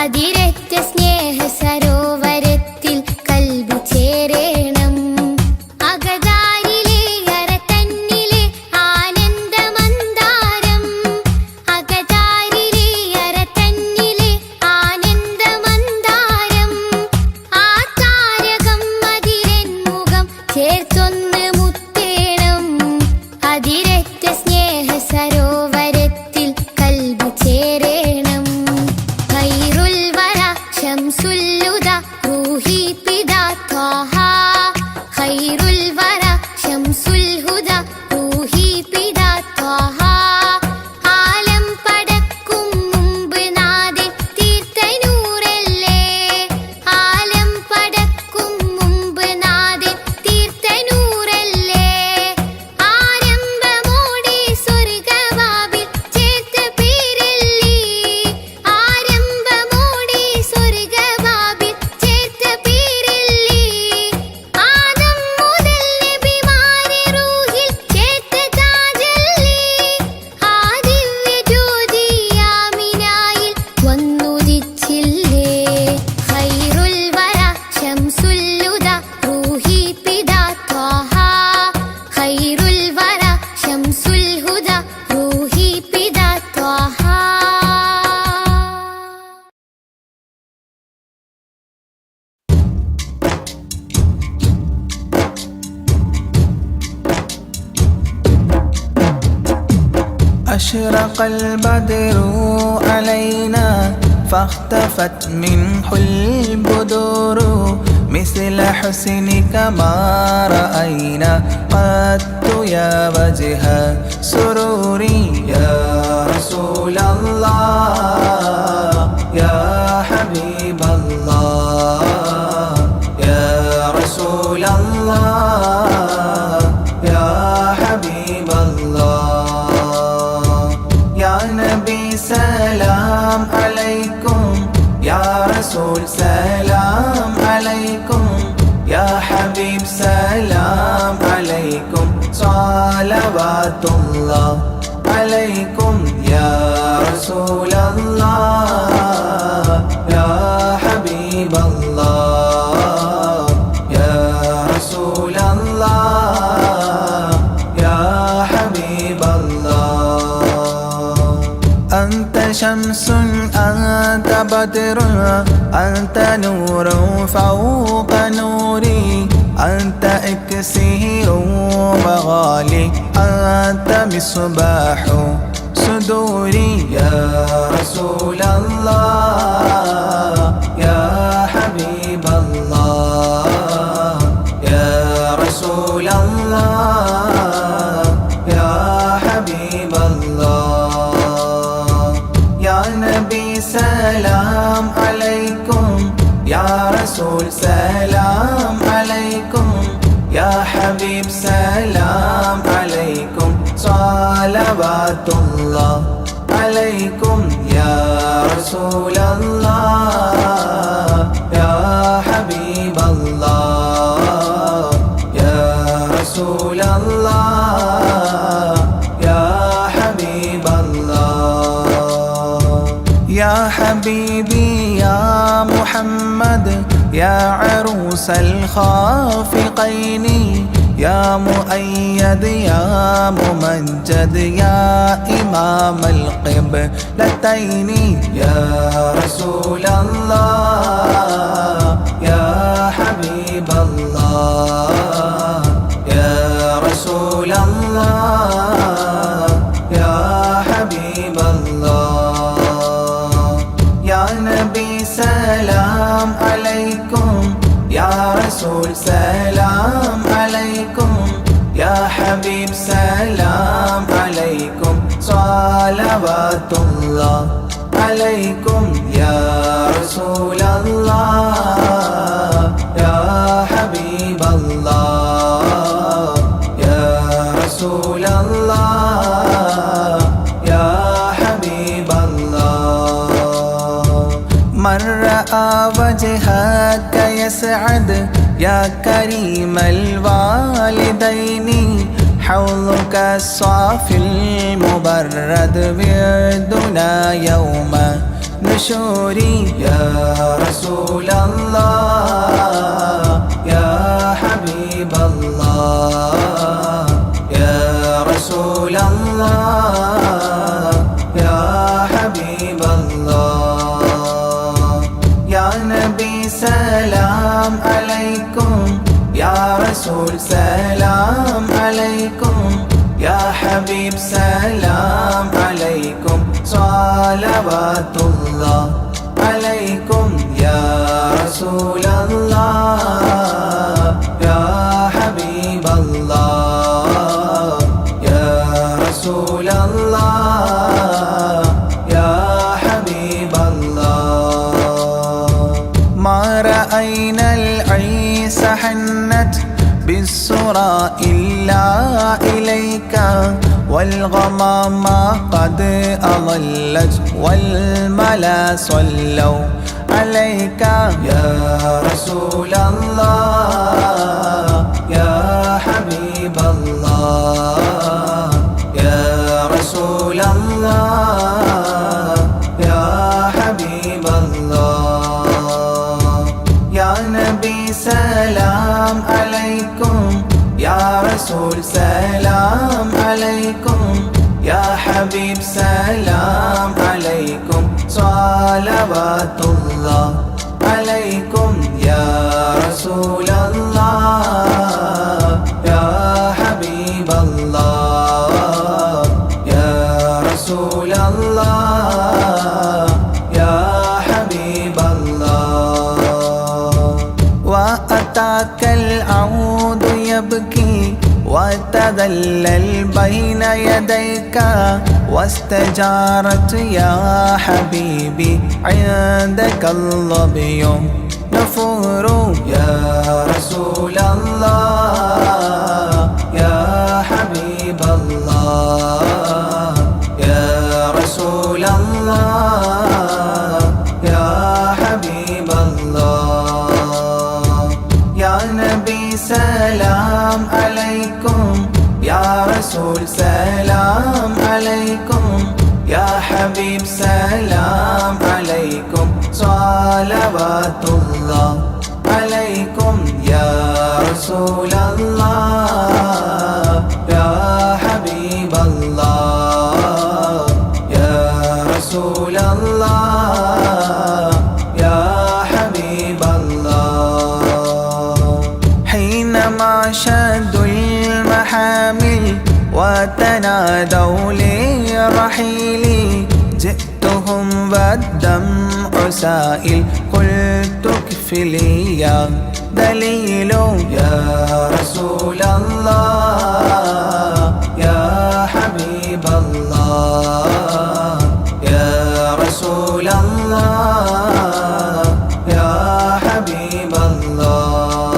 അതിരറ്റ സ്നേഹ സരോവരത്തിൽ കൽബ് ചേരേണം. അകതാരിലെ അരതന്നിലെ ആനന്ദമന്ദാരം, അകതാരിലെ അരതന്നിലെ ആനന്ദമന്ദാരം. ആ താരകം അതിരൻ മുഖം ചേർത്തൊന്ന് മുത്തേണം. അതിരറ്റ സ്നേഹ സരോവരത്തിൽ കൽബ് ചേരേണം. ഖൈറുൽ വറ ശംസുൽ ഹുദാ റൂഹി പിതാ ത്വാഹ. ഖൈറുൽ വറ ശംസുൽ ഹുദാ റൂഹി പിതാ ത്വാഹ. ആലം പടക്കും മുമ്പ് നാഥൻ തീർത്ത നൂറല്ലേ. ആലം പടക്കും മുമ്പ് നാഥൻ തീർത്ത നൂറല്ലേ. ആരംഭമോടെ സ്വർഗവാതിൽ ചേർത്ത പേരല്ലേ. ആരംഭമോടെ സ്വർഗവാതിൽ ചേർത്ത പേരല്ലേ. ആദം മുതൽ നബിമാരെ റൂഹിൽ ചേർത്ത താജല്ലേ. ആ ദിവ്യ ജ്യോതി ആമിനായിൽ വന്നുദിച്ചില്ലേ. ഖൈറുൽ വറ ശംസുൽ ഹുദാ റൂഹി പിതാ ത്വാഹ. ഖൈറുൽ വറ ശംസുൽ ഹുദാ റൂഹി പിതാ ത്വാഹ. أشرق البدر علينا فاختفت منه البدور مثل حسنك ما رأينا قط يا وجه سروري يا رسول الله يا حبيب الله يا رسول الله يا حبيب الله يا نبي سلام عليكم يا رسول سلام عليكم يا حبيب سلام عليكم صلوات الله عليكم يا رسول الله يا حبيب الله يا رسول الله يا حبيب الله أنت شمس أنت بدر أنت نور فوق نوري أنت إكسير مغالي أنت مصباح صدوري يا رسول الله يا حبيب الله يا رسول الله يا حبيب الله يا نبي سلام عليكم يا رسول سلام عليكم يا حبيب سلام عليكم صلوات الله عليكم يا رسول الله يا حبيب الله يا رسول الله يا حبيب الله يا حبيبي يا محمد يا عروس الخافقين يا مؤيد يا ممجد يا إمام القبلتين يا رسول الله يا حبيب الله يا رسول الله يا حبيب الله يا نبي سلام عليكم يا رسول سلام عليكم يا حبيب سلام عليكم صلوات الله عليكم يا رسول الله يا حبيب الله يا رسول الله يا حبيب الله من رأى وجهك يسعد يا كريم الوالدين حوضك الصافي المبرد وردنا يوم نشوري يا رسول الله يا حبيب الله يا رسول الله يا حبيب الله يا نبي سلام عليكم يا رسول سلام عليكم يا حبيب سلام عليكم صلوات الله عليكم يا رسول الله يا حبيب الله يا رسول الله يا حبيب الله ما رأينا العيس حنت بالسرى إلا إليك والغمام قد أظلت والملا صلوا عليك يا رسول الله يا حبيب الله يا رسول الله يا حبيب الله يا نبي سلام عليكم يا رسول سلام عليكم يا حبيب سلام عليكم صلوات الله عليكم يا رسول الله يا حبيب الله يا رسول الله يا حبيب الله وأتاك العود يبكي وتذلل بين يديك واستجارت يا حبيبي عندك الظبي نفور يا رسول الله يا حبيب الله يا رسول الله يا حبيب الله يا نبي سلام عليكم يا رسول سلام عليكم يا حبيب سلام عليكم صلوات الله عليكم يا رسول الله يا حبيب الله يا رسول الله يا حبيب الله حينما شدوا المحامل وتنادوا لرحيلي جئتهم والدمع سائل قلت اكفلي يا دليل يا رسول الله يا حبيب الله يا رسول الله يا حبيب الله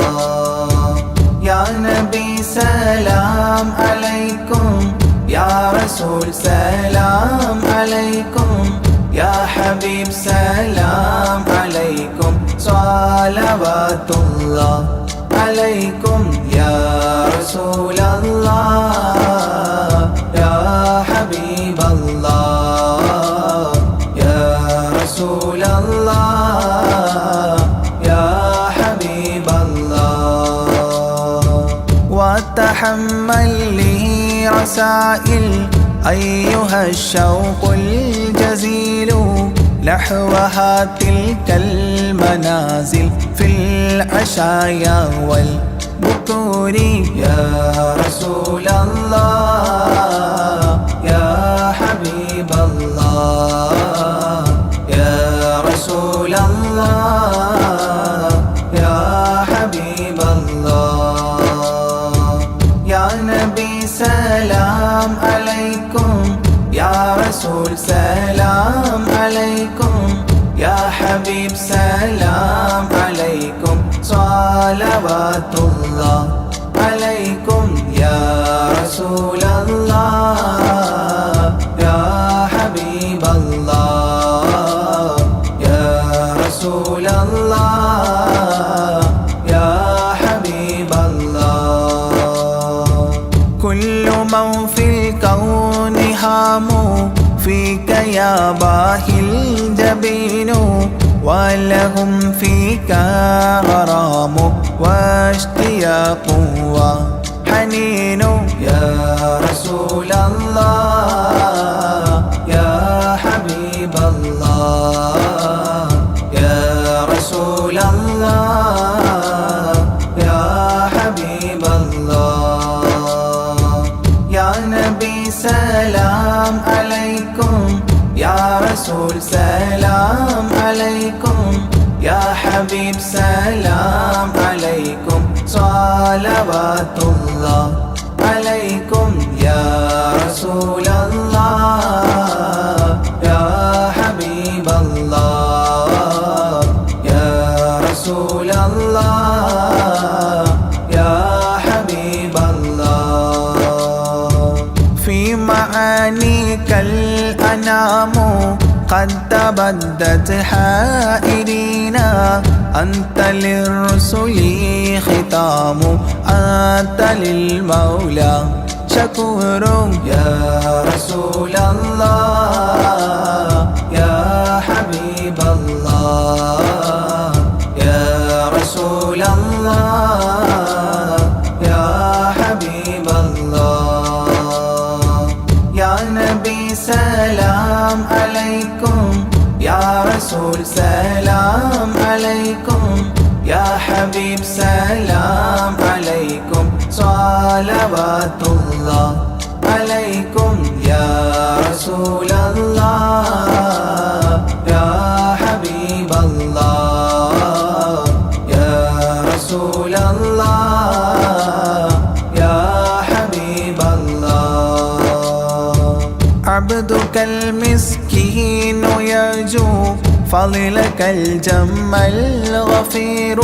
يا نبي سلام عليكم يا رسول سلام عليكم يا حبيب سلام عليكم صلوات الله عليكم يا رسول الله يا حبيب الله يا رسول الله يا حبيب الله وتحمل لي رسائل أيها الشوق الجزيل نحوها تلك المنازل في العشايا والبكور يا رسول الله يا حبيب الله يا رسول الله يا حبيب الله يا نبي سلام عليكم يا رسول سلام عليكم يا حبيب سلام عليكم صلوات الله عليكم يا رسول الله يا حبيب الله يا رسول الله يا حبيب الله كل من في الكون هام فيك يا باهي الجبين ولهم فيك غرام واشتياق وحنين يا رسول الله يا حبيب الله يا رسول الله يا حبيب الله يا نبي سلام عليكم يا رسول سلام عليكم يا حبيب سلام عليكم صلوات الله عليكم يا رسول الله يا حبيب الله يا رسول الله يا حبيب الله في معانيك الأنام قد تبدت حائرين أنت للرسل ختام أنت للمولى شكور يا رسول الله يا حبيب الله يا رسول الله يا حبيب الله يا نبي سلام عليكم يا رسول سلام عليكم يا حبيب سلام عليكم صلوات الله عليكم يا رسول الله يا حبيب الله يا رسول الله يا حبيب الله عبدك المسكين يرجو فضلك الجم الغفير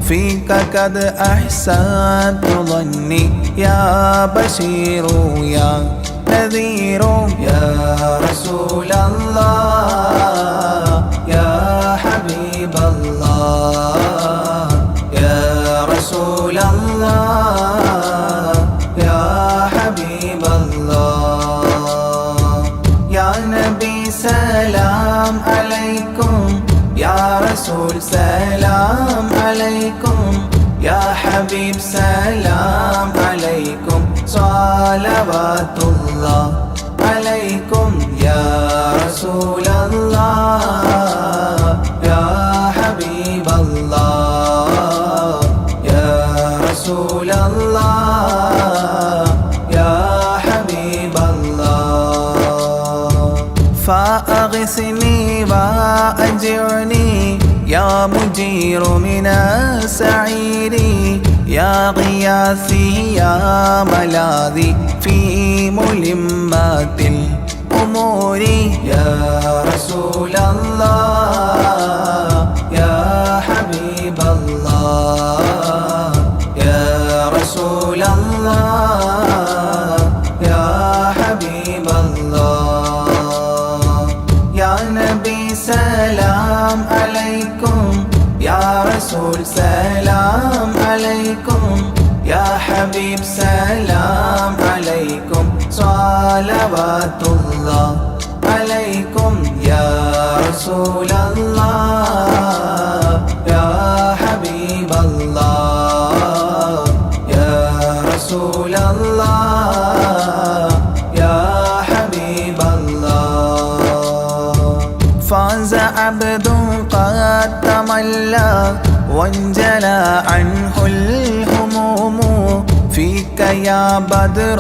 فيك قد أحسنت ظني يا بشير يا نذير يا رسول الله يا حبيب الله يا رسول الله يا حبيب الله يا نبي سلام عليكم يا رسول سلام عليكم يا حبيب سلام عليكم صلوات الله عليكم يا رسول الله يا حبيب الله يا رسول الله يا حبيب الله فأغثني وأجرني يا مجير من السعير يا غياثي يا ملاذي في ملمات الأمور يا رسول الله يا حبيب الله يا رسول الله يا حبيب الله يا نبي سلام عليكم يا رسول سلام عليكم يا حبيب سلام عليكم صلوات الله عليكم يا رسول الله يا حبيب الله يا رسول الله يا حبيب الله فاز عبد قد تملى وانجلى عنه الهموم فيك يا بدر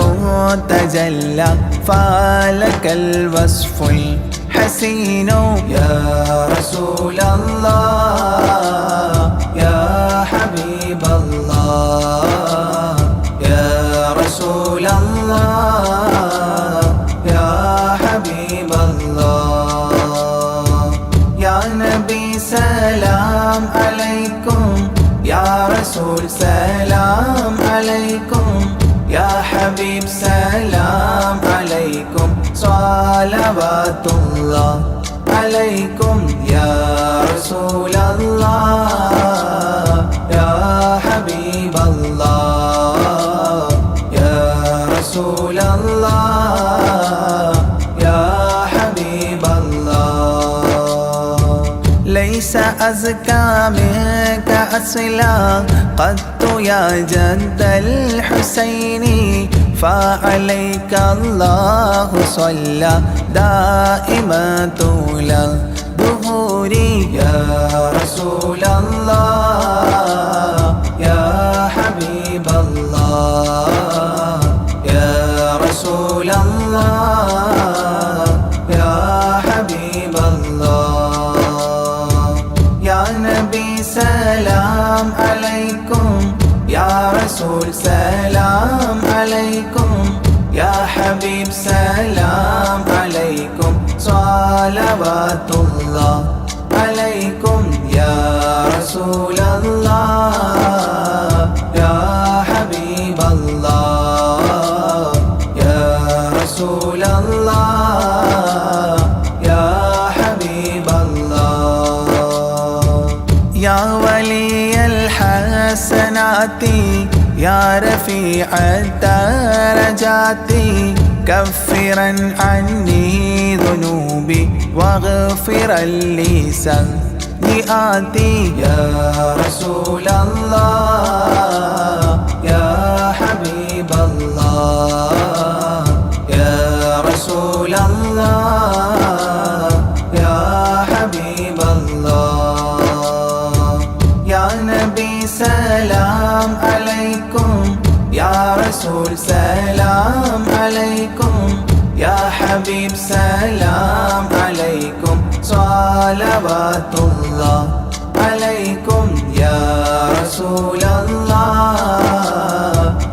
تجلى فلك الوصف الحسين يا رسول الله يا حبيب الله يا رسول الله يا حبيب الله يا نبي سلام عليكم يا رسول سلام عليكم يا حبيب سلام عليكم صلوات الله عليكم يا رسول الله يا حبيب الله يا رسول الله يا أزكى منك أصلا قط يا جد الحسين فعليك الله صلى دائما طول الدهور يا رسول الله يا حبيب الله يا رسول الله يا حبيب الله يا نبي سلام عليكم يا رسول سلام عليكم يا حبيب سلام عليكم صلوات الله عليكم يا رسول الله يا حبيب الله يا رسول الله يا حبيب الله يا ولي الحسنات يا رفيع الدرجات كفرا عني ذنوبي واغفرا لي سيئاتي يا رسول الله يا حبيب الله يا رسول الله يا حبيب الله يا نبي سلام عليكم يا رسول سلام عليكم يا حبيب سلام عليكم صلوات الله عليكم يا رسول الله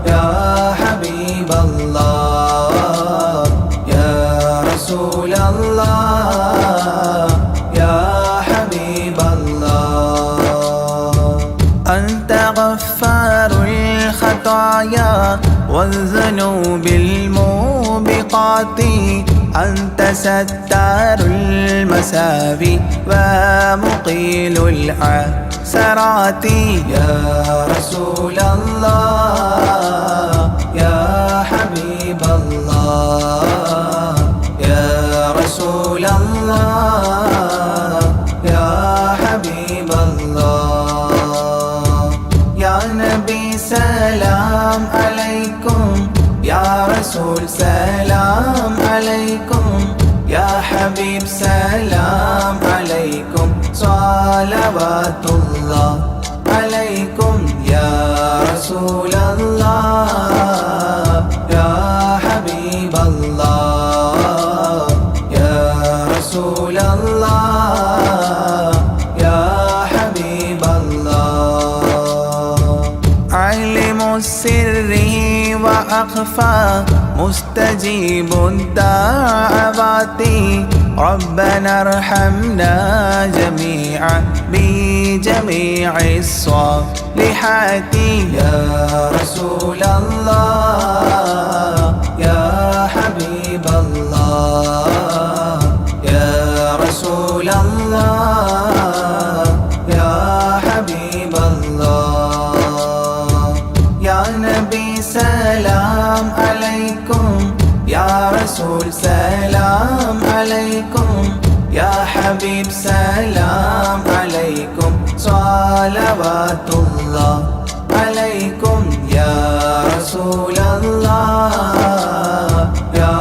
يا حبيب الله يا رسول الله يا حبيب الله أنت غفار الخطايا والذنوب الموبقات أنت ستار المساوي ومقيل العثرات يا رسول الله يا حبيب الله يا رسول الله يا حبيب الله يا نبي سلام عليكم يا رسول سلام عليكم يا حبيب سلام عليكم صلوات الله عليكم يا رسول الله يا حبيب الله يا رسول الله يا حبيب الله علم السر وأخفى مستجيب الدعوات ربنا ارحمنا جميعا بجميع الصالحات يا رسول الله يا حبيب الله يا رسول الله يا حبيب الله يا نبي سلام عليكم يا رسول سلام عليكم يا حبيب سلام عليكم صلوات الله عليكم يا رسول الله يا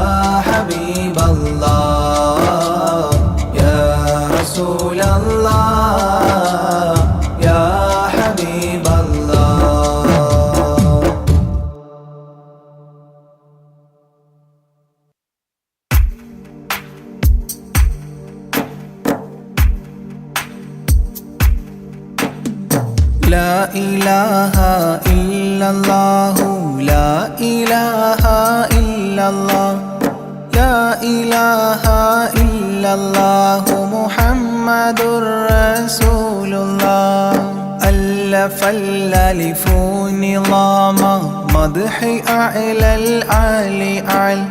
حبيب الله يا رسول الله يا حبيب الله لا إله إلا الله لا إله إلا الله لا إله إلا الله محمد رسول الله ألف الألف نظام مدح أعلى العالي أعلى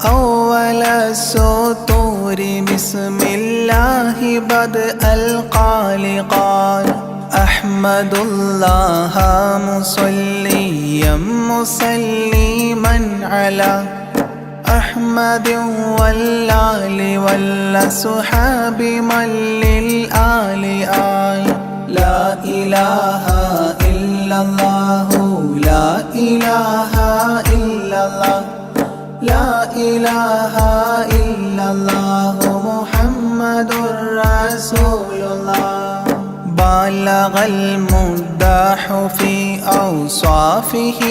أول السطور بسم الله بدء القال قال أحمد الله مصليا مسلما على أحمد والآل والأصحاب من للآل آي. لا إله إلا الله لا إله إلا الله لا إله إلا الله محمد رسول الله. بلغ المداح في أوصافه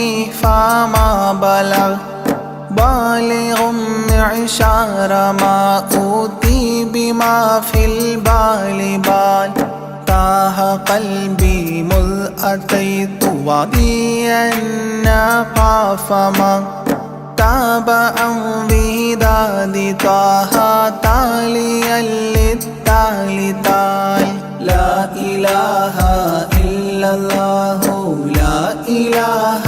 فما بلغ بالغ معشار ما أوتي بما في البال بال. تاه قلبي مذ أتيت وضيا قاف ما تاب عن وداد طه تاليا للتالي تال. لا إله إلا الله لا إله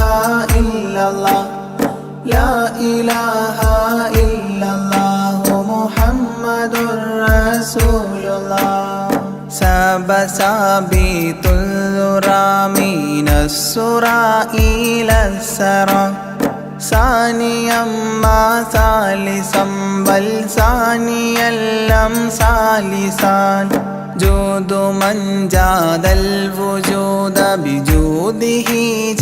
إلا الله لا إله إلا الله محمد رسول الله. ساب سابيت الذرى من السرى إلى السرى ثانيا ما ثالثا بل ثانيا لم ثالثان. جود من جاد الوجود بجوده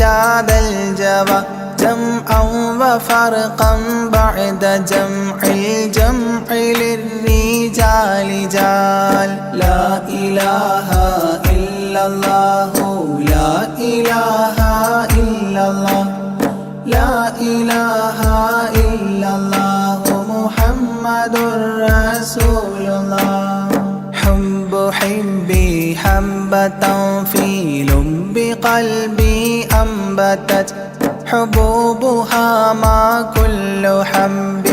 جاد الجوى جمعا وفرقا بعد جمع الجمع للرجال جال. لا إله إلا الله لا إله إلا الله لا إله إلا الله محمد رسول الله. حب حبي حبة في لب قلبي أنبتت حبوبها ما كل حب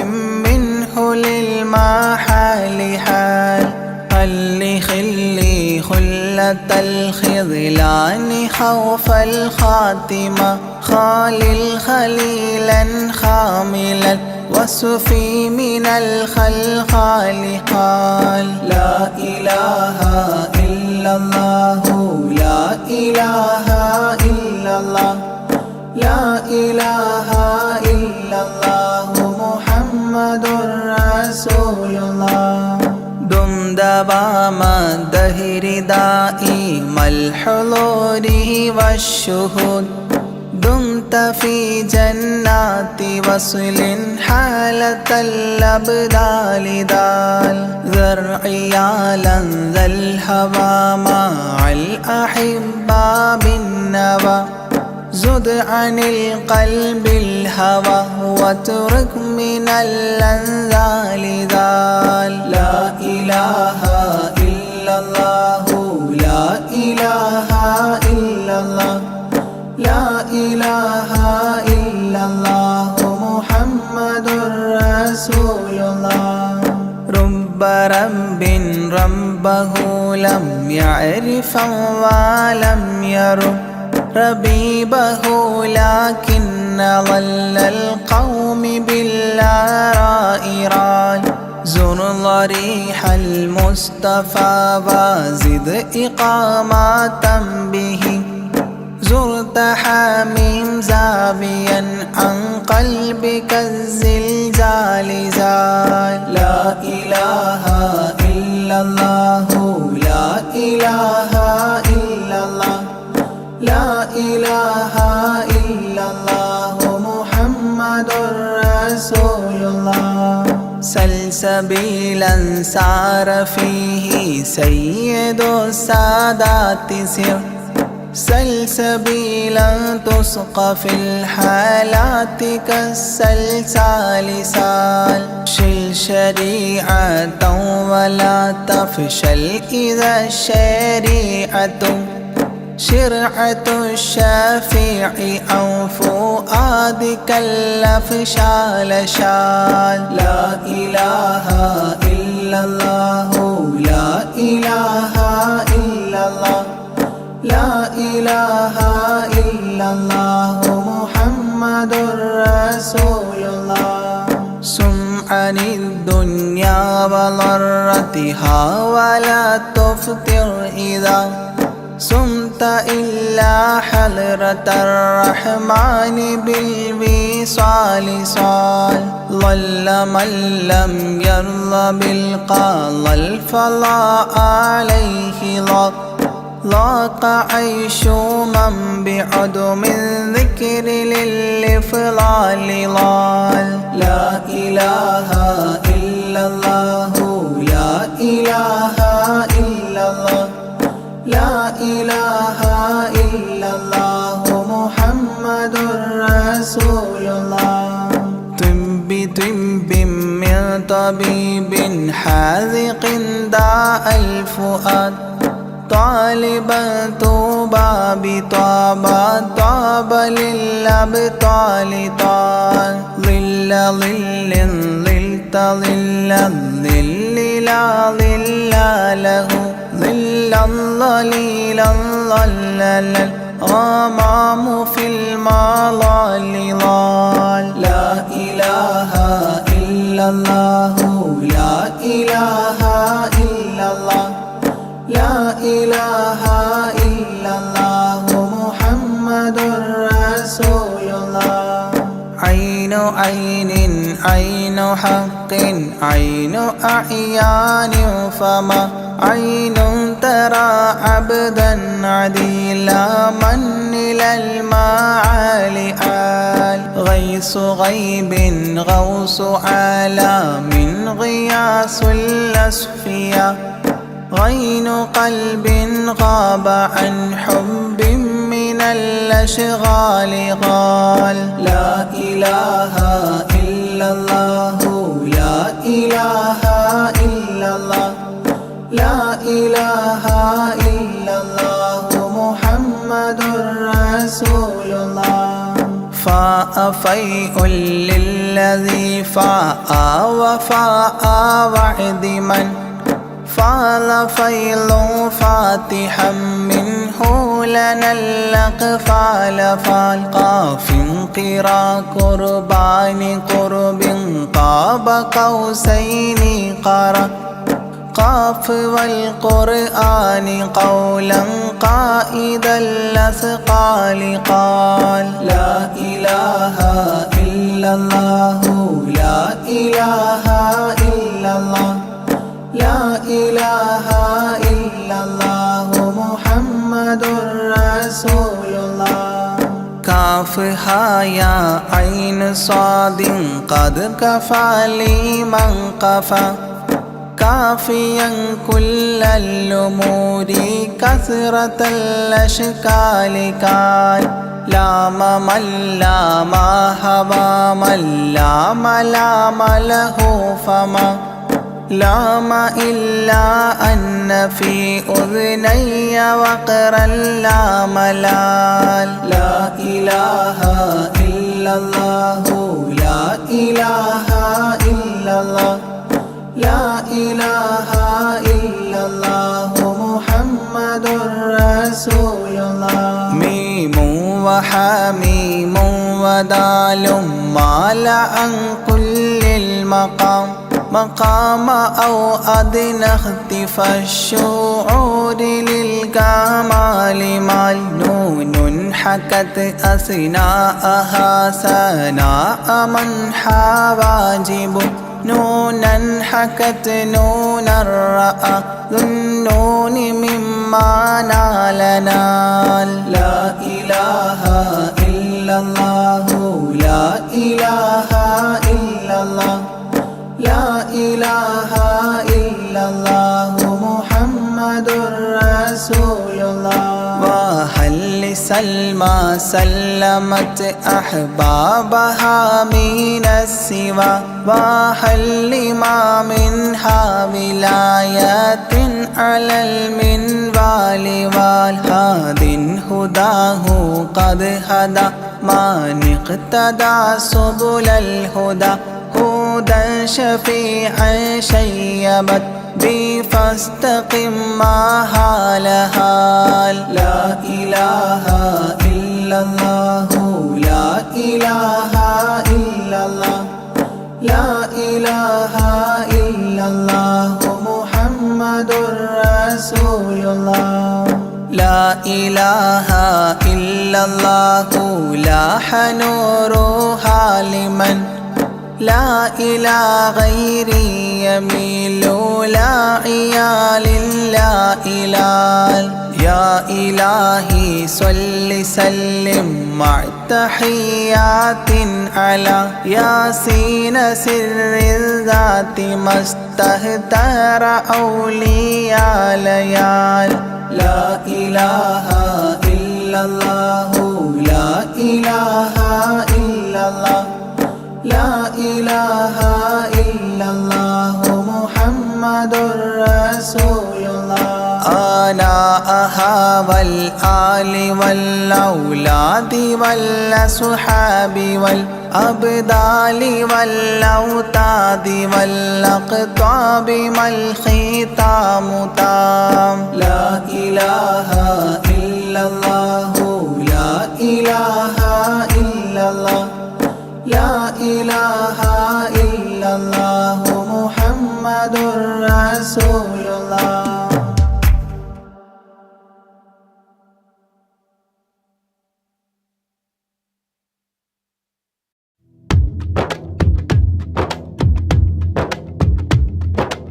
منه للمحال حال. خل خلي خلة الخذلان خوف الخاتمة خالل خليلا خاملا وصفي من الخلخال قال. لا إله إلا الله لا إله إلا الله لا إله إلا الله محمد رسول الله. دم دوام الدهر دائم الحضور والشهود دمت في جنات وصل حالة الأبدال دال. ذرعيالا ذا الهوى مع الأحبة بالنوى زد عن القلب الهوى واترك من الأنذال ذال. لا إله إلا الله لا إله إلا الله لا إله إلا الله محمد رسول الله. رب رب ربه لم يعرف ولم يرب ربيبه لكن ظل القوم بالآراء رال. زر ضريح المصطفى وزد إقامة به زرت حميم زاويا عن قلبك الزلزال زال. لا إله إلا الله لا إله إلا الله لا إله إلا الله محمد رسول الله. سلسبيلا سار فيه سيد السادات سر سلسبيلا تسقى في الحالات كالسلسال سال. شل شريعة ولا تفشل إذا الشريعة شرعة الشافع أو فؤادك الأفشال شال. لا إله إلا الله لا إله إلا الله لا إله إلا الله محمد رسول الله. سم عن الدنيا وضرتها ولا تفتر إذا صمت إلا حضرة الرحمن بالوصال صال ظل من لم يرضى بالقضاء الفضاء عليه ضاق عيش من بعدم الذكر للإفضال ضال لا إله إلا الله لا إله إلا الله لا إله إلا الله محمد رسول الله طب من طبيب حاذق داء الفؤاد طالبا طوبى بطابى طاب للأبطال طال ظل ظل ظلت ظل الظل لا ظل له ظل الظليل الظلل الغمام في المظل ضال لا إله إلا الله لا إله إلا الله لا إله إلا الله محمد رسول الله عين عين عين حق عين أعيان فما عين ترى عبدا عديلا من إلى المعالي آل غيث غيب غوث عالم غياث الأصفياء غين قلب غاب عن حب من الأشغال قال لا إله إلا الله لا إله إلا الله لا إله إلا الله محمد رسول الله فاء فيء للذي فاء وفاء وعد من فاض فيض فاتحا منه لنا الأقفال فالقاف قرا قربان قرب قاب قوسين قرا قاف والقرآن قولا قائد الأثقال قال لا إله إلا الله لا إله إلا الله لا إله إلا الله محمد رسول الله كافها يا عين صاد قد كفى لي من قفى كافيا كل الأمور كثرة الأشكال كان لام من لام هوى من لام لام له فما لام إلا أن في أذني وقرا لا ملال لا إله إلا الله لا إله إلا الله لا إله إلا الله محمد رسول الله ميم وحميم ودال مال عن كل المقام مقام أو أدنى اختفى الشعور للكمال مال نون حكت أثناءها سناء من حواجب نونا حكت نونا رأى ذو النون مما نال نال لا إله إلا الله لا إله إلا الله لا إله إلا الله محمد رسول الله وهل لسلمى سلمت أحبابها من السوى وهل لما منها ولايات على المنوال والهاد هداه قد هدى من اقتدى سبل الهدى هدى شفيعا شيبت بي فاستقم ما هالها لا إله إلا الله لا إله إلا الله لا إله إلا الله محمد رسول الله لا إله إلا الله لاح نورها لمن لا إلى غيري يميل لا عيال لا إله يا إلهي صل سلم مع تحيات على ياسين سر الذات ما استهتر أولياء ليال لا إله إلا الله لا إله إلا الله لا إله إلا الله محمد رسول الله آناءها والآل والأولاد والأصحاب والأبدال والأوتاد والأقطاب ما الختام تام لا إله إلا الله لا إله إلا الله لا إله إلا الله محمد رسول الله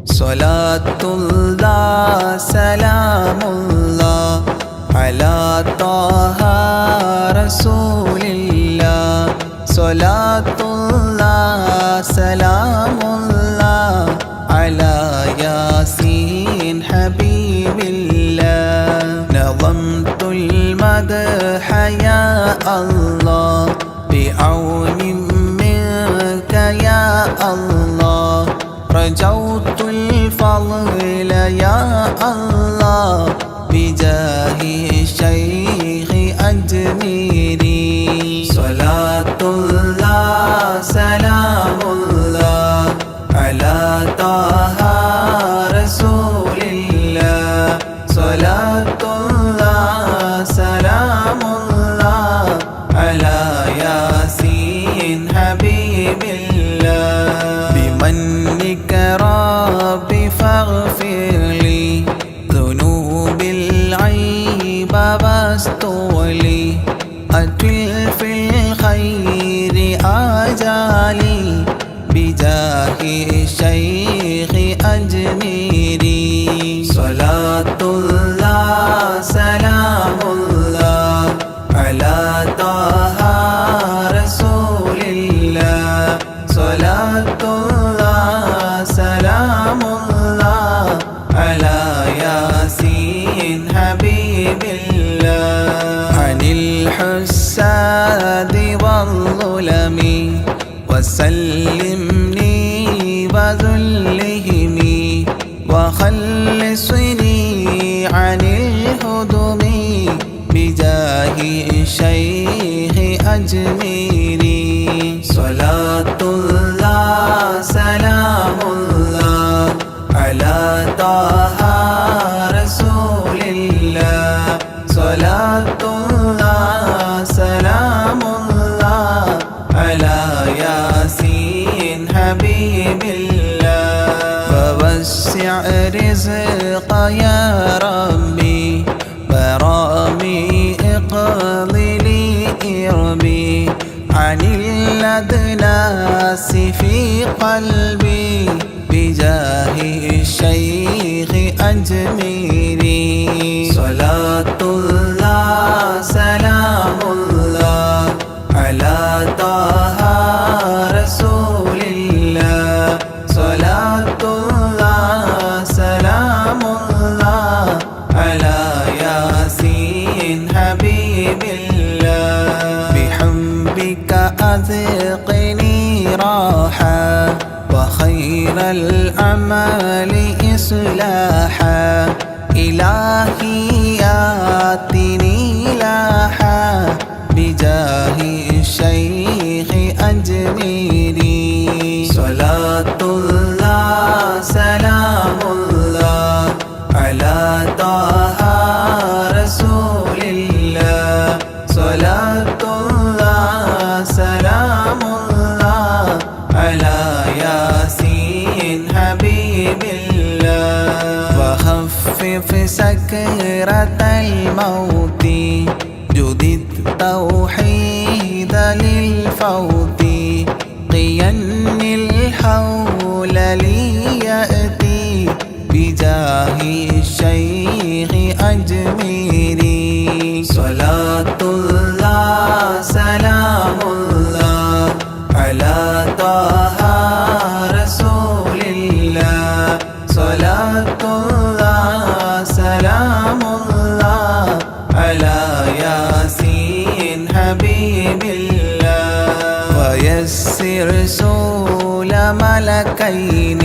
صلاة الله سلام الله على طه رسول الله صلاة الله سلام الله على ياسين حبيب الله نظمت المدح يا الله بعون منك يا الله رجوت الفضل يا الله بجاه الشيخ أجميري صلاة الله سلام الله على طه رسول الله صلاة الله سلام الله على ياسين حبيب الله بمنك ربي فاغفر لي ذنوب العيب واستولي أتل في الخير آجالي بجاه الشيخ أجميري صلاة الله سلام الله على طه رسول الله صلاة الله سلام الله على ياسين حبيب الله عن الحساد والظلم وسلمني وذلهم وخلصني عن الهدم بجاه الشيخ أجميري صلاة الله سلام الله على طه رسول الله صلاة الله سلام الله على ياسين حبيب الله فوسع رزق يا ربي برامي اقض لي إربي عن الأدناس في قلبي بجاه الشيخ أجميري صلاة الله سلام الله على طه رسول الله صلاة الله سلام الله على ياسين حبيب الله بحبك أذقني راحة وخير الأعمال إصلاحا إلهي آتني لاحا بجاه الشيخ أجميري صلاة الله سلام الله على طه رسول الله صلاة الله سلام الله على ياسين حبيب الله وخفف سكرة الموت جدد توحيد للفوت قيا الحول ليأتي بجاه الشيخ أجميري صلاة الله سلام الله على طه رسول الله صلاة الله سلام الله على ياسين حبيب الله ويسر سول ملكين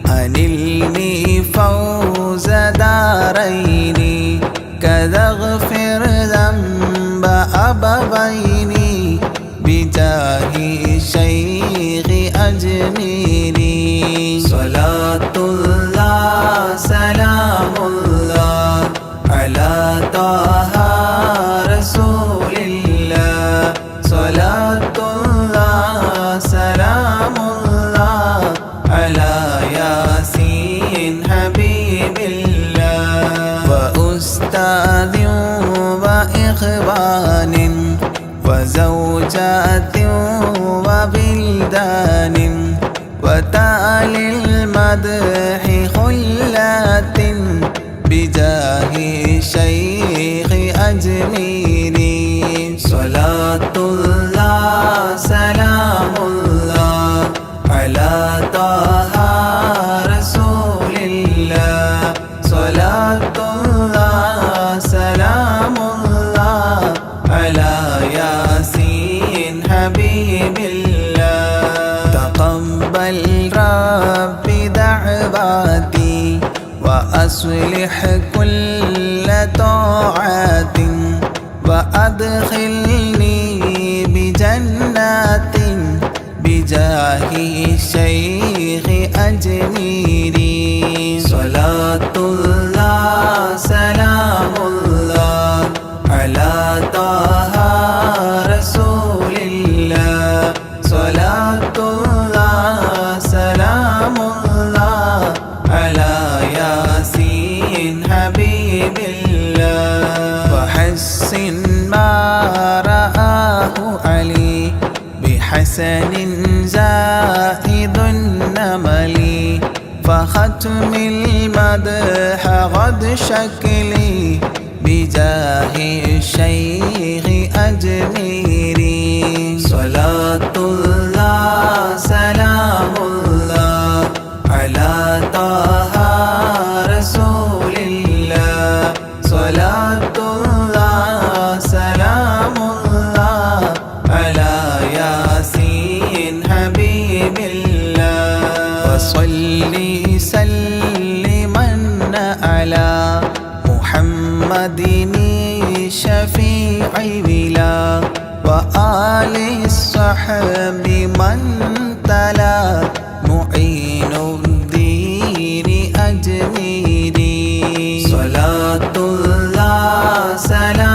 أنلني فوز دارين كذا اغفر ذنب أبوين بجاه الشيخ أجميري صلاة الله سلام الله على طه رسول الله صلاة الله سلام الله على ياسين حبيب الله وأستاذ وإخوان وزوجات وبلدان وتالي المدح خلات بجاه الشيخ أجميري صلاة الله سلام الله على طه رسول الله صلاة الله سلام الله على ياسين حبيب الله تقبل ربي دعواتي وأصلح كل طاعات وأدخلني بجنات بجاه الشيخ أجميري صلاة الله سلام الله على طه رسول الله صلاة الله سلام الله على ياسين حبيب الله وحسن ما رآه علي بحسن زائد النمل فختم المدح غد شكلي بجاه الشيخ أجميري صلاة الله سلام الله على طه رسول الله صلاة الله سلام الله على ياسين حبيب الله وصلي سلما على محمد شفيع بلا وآل الصحب من تلا معين الدين أجميري صلاة الله سلام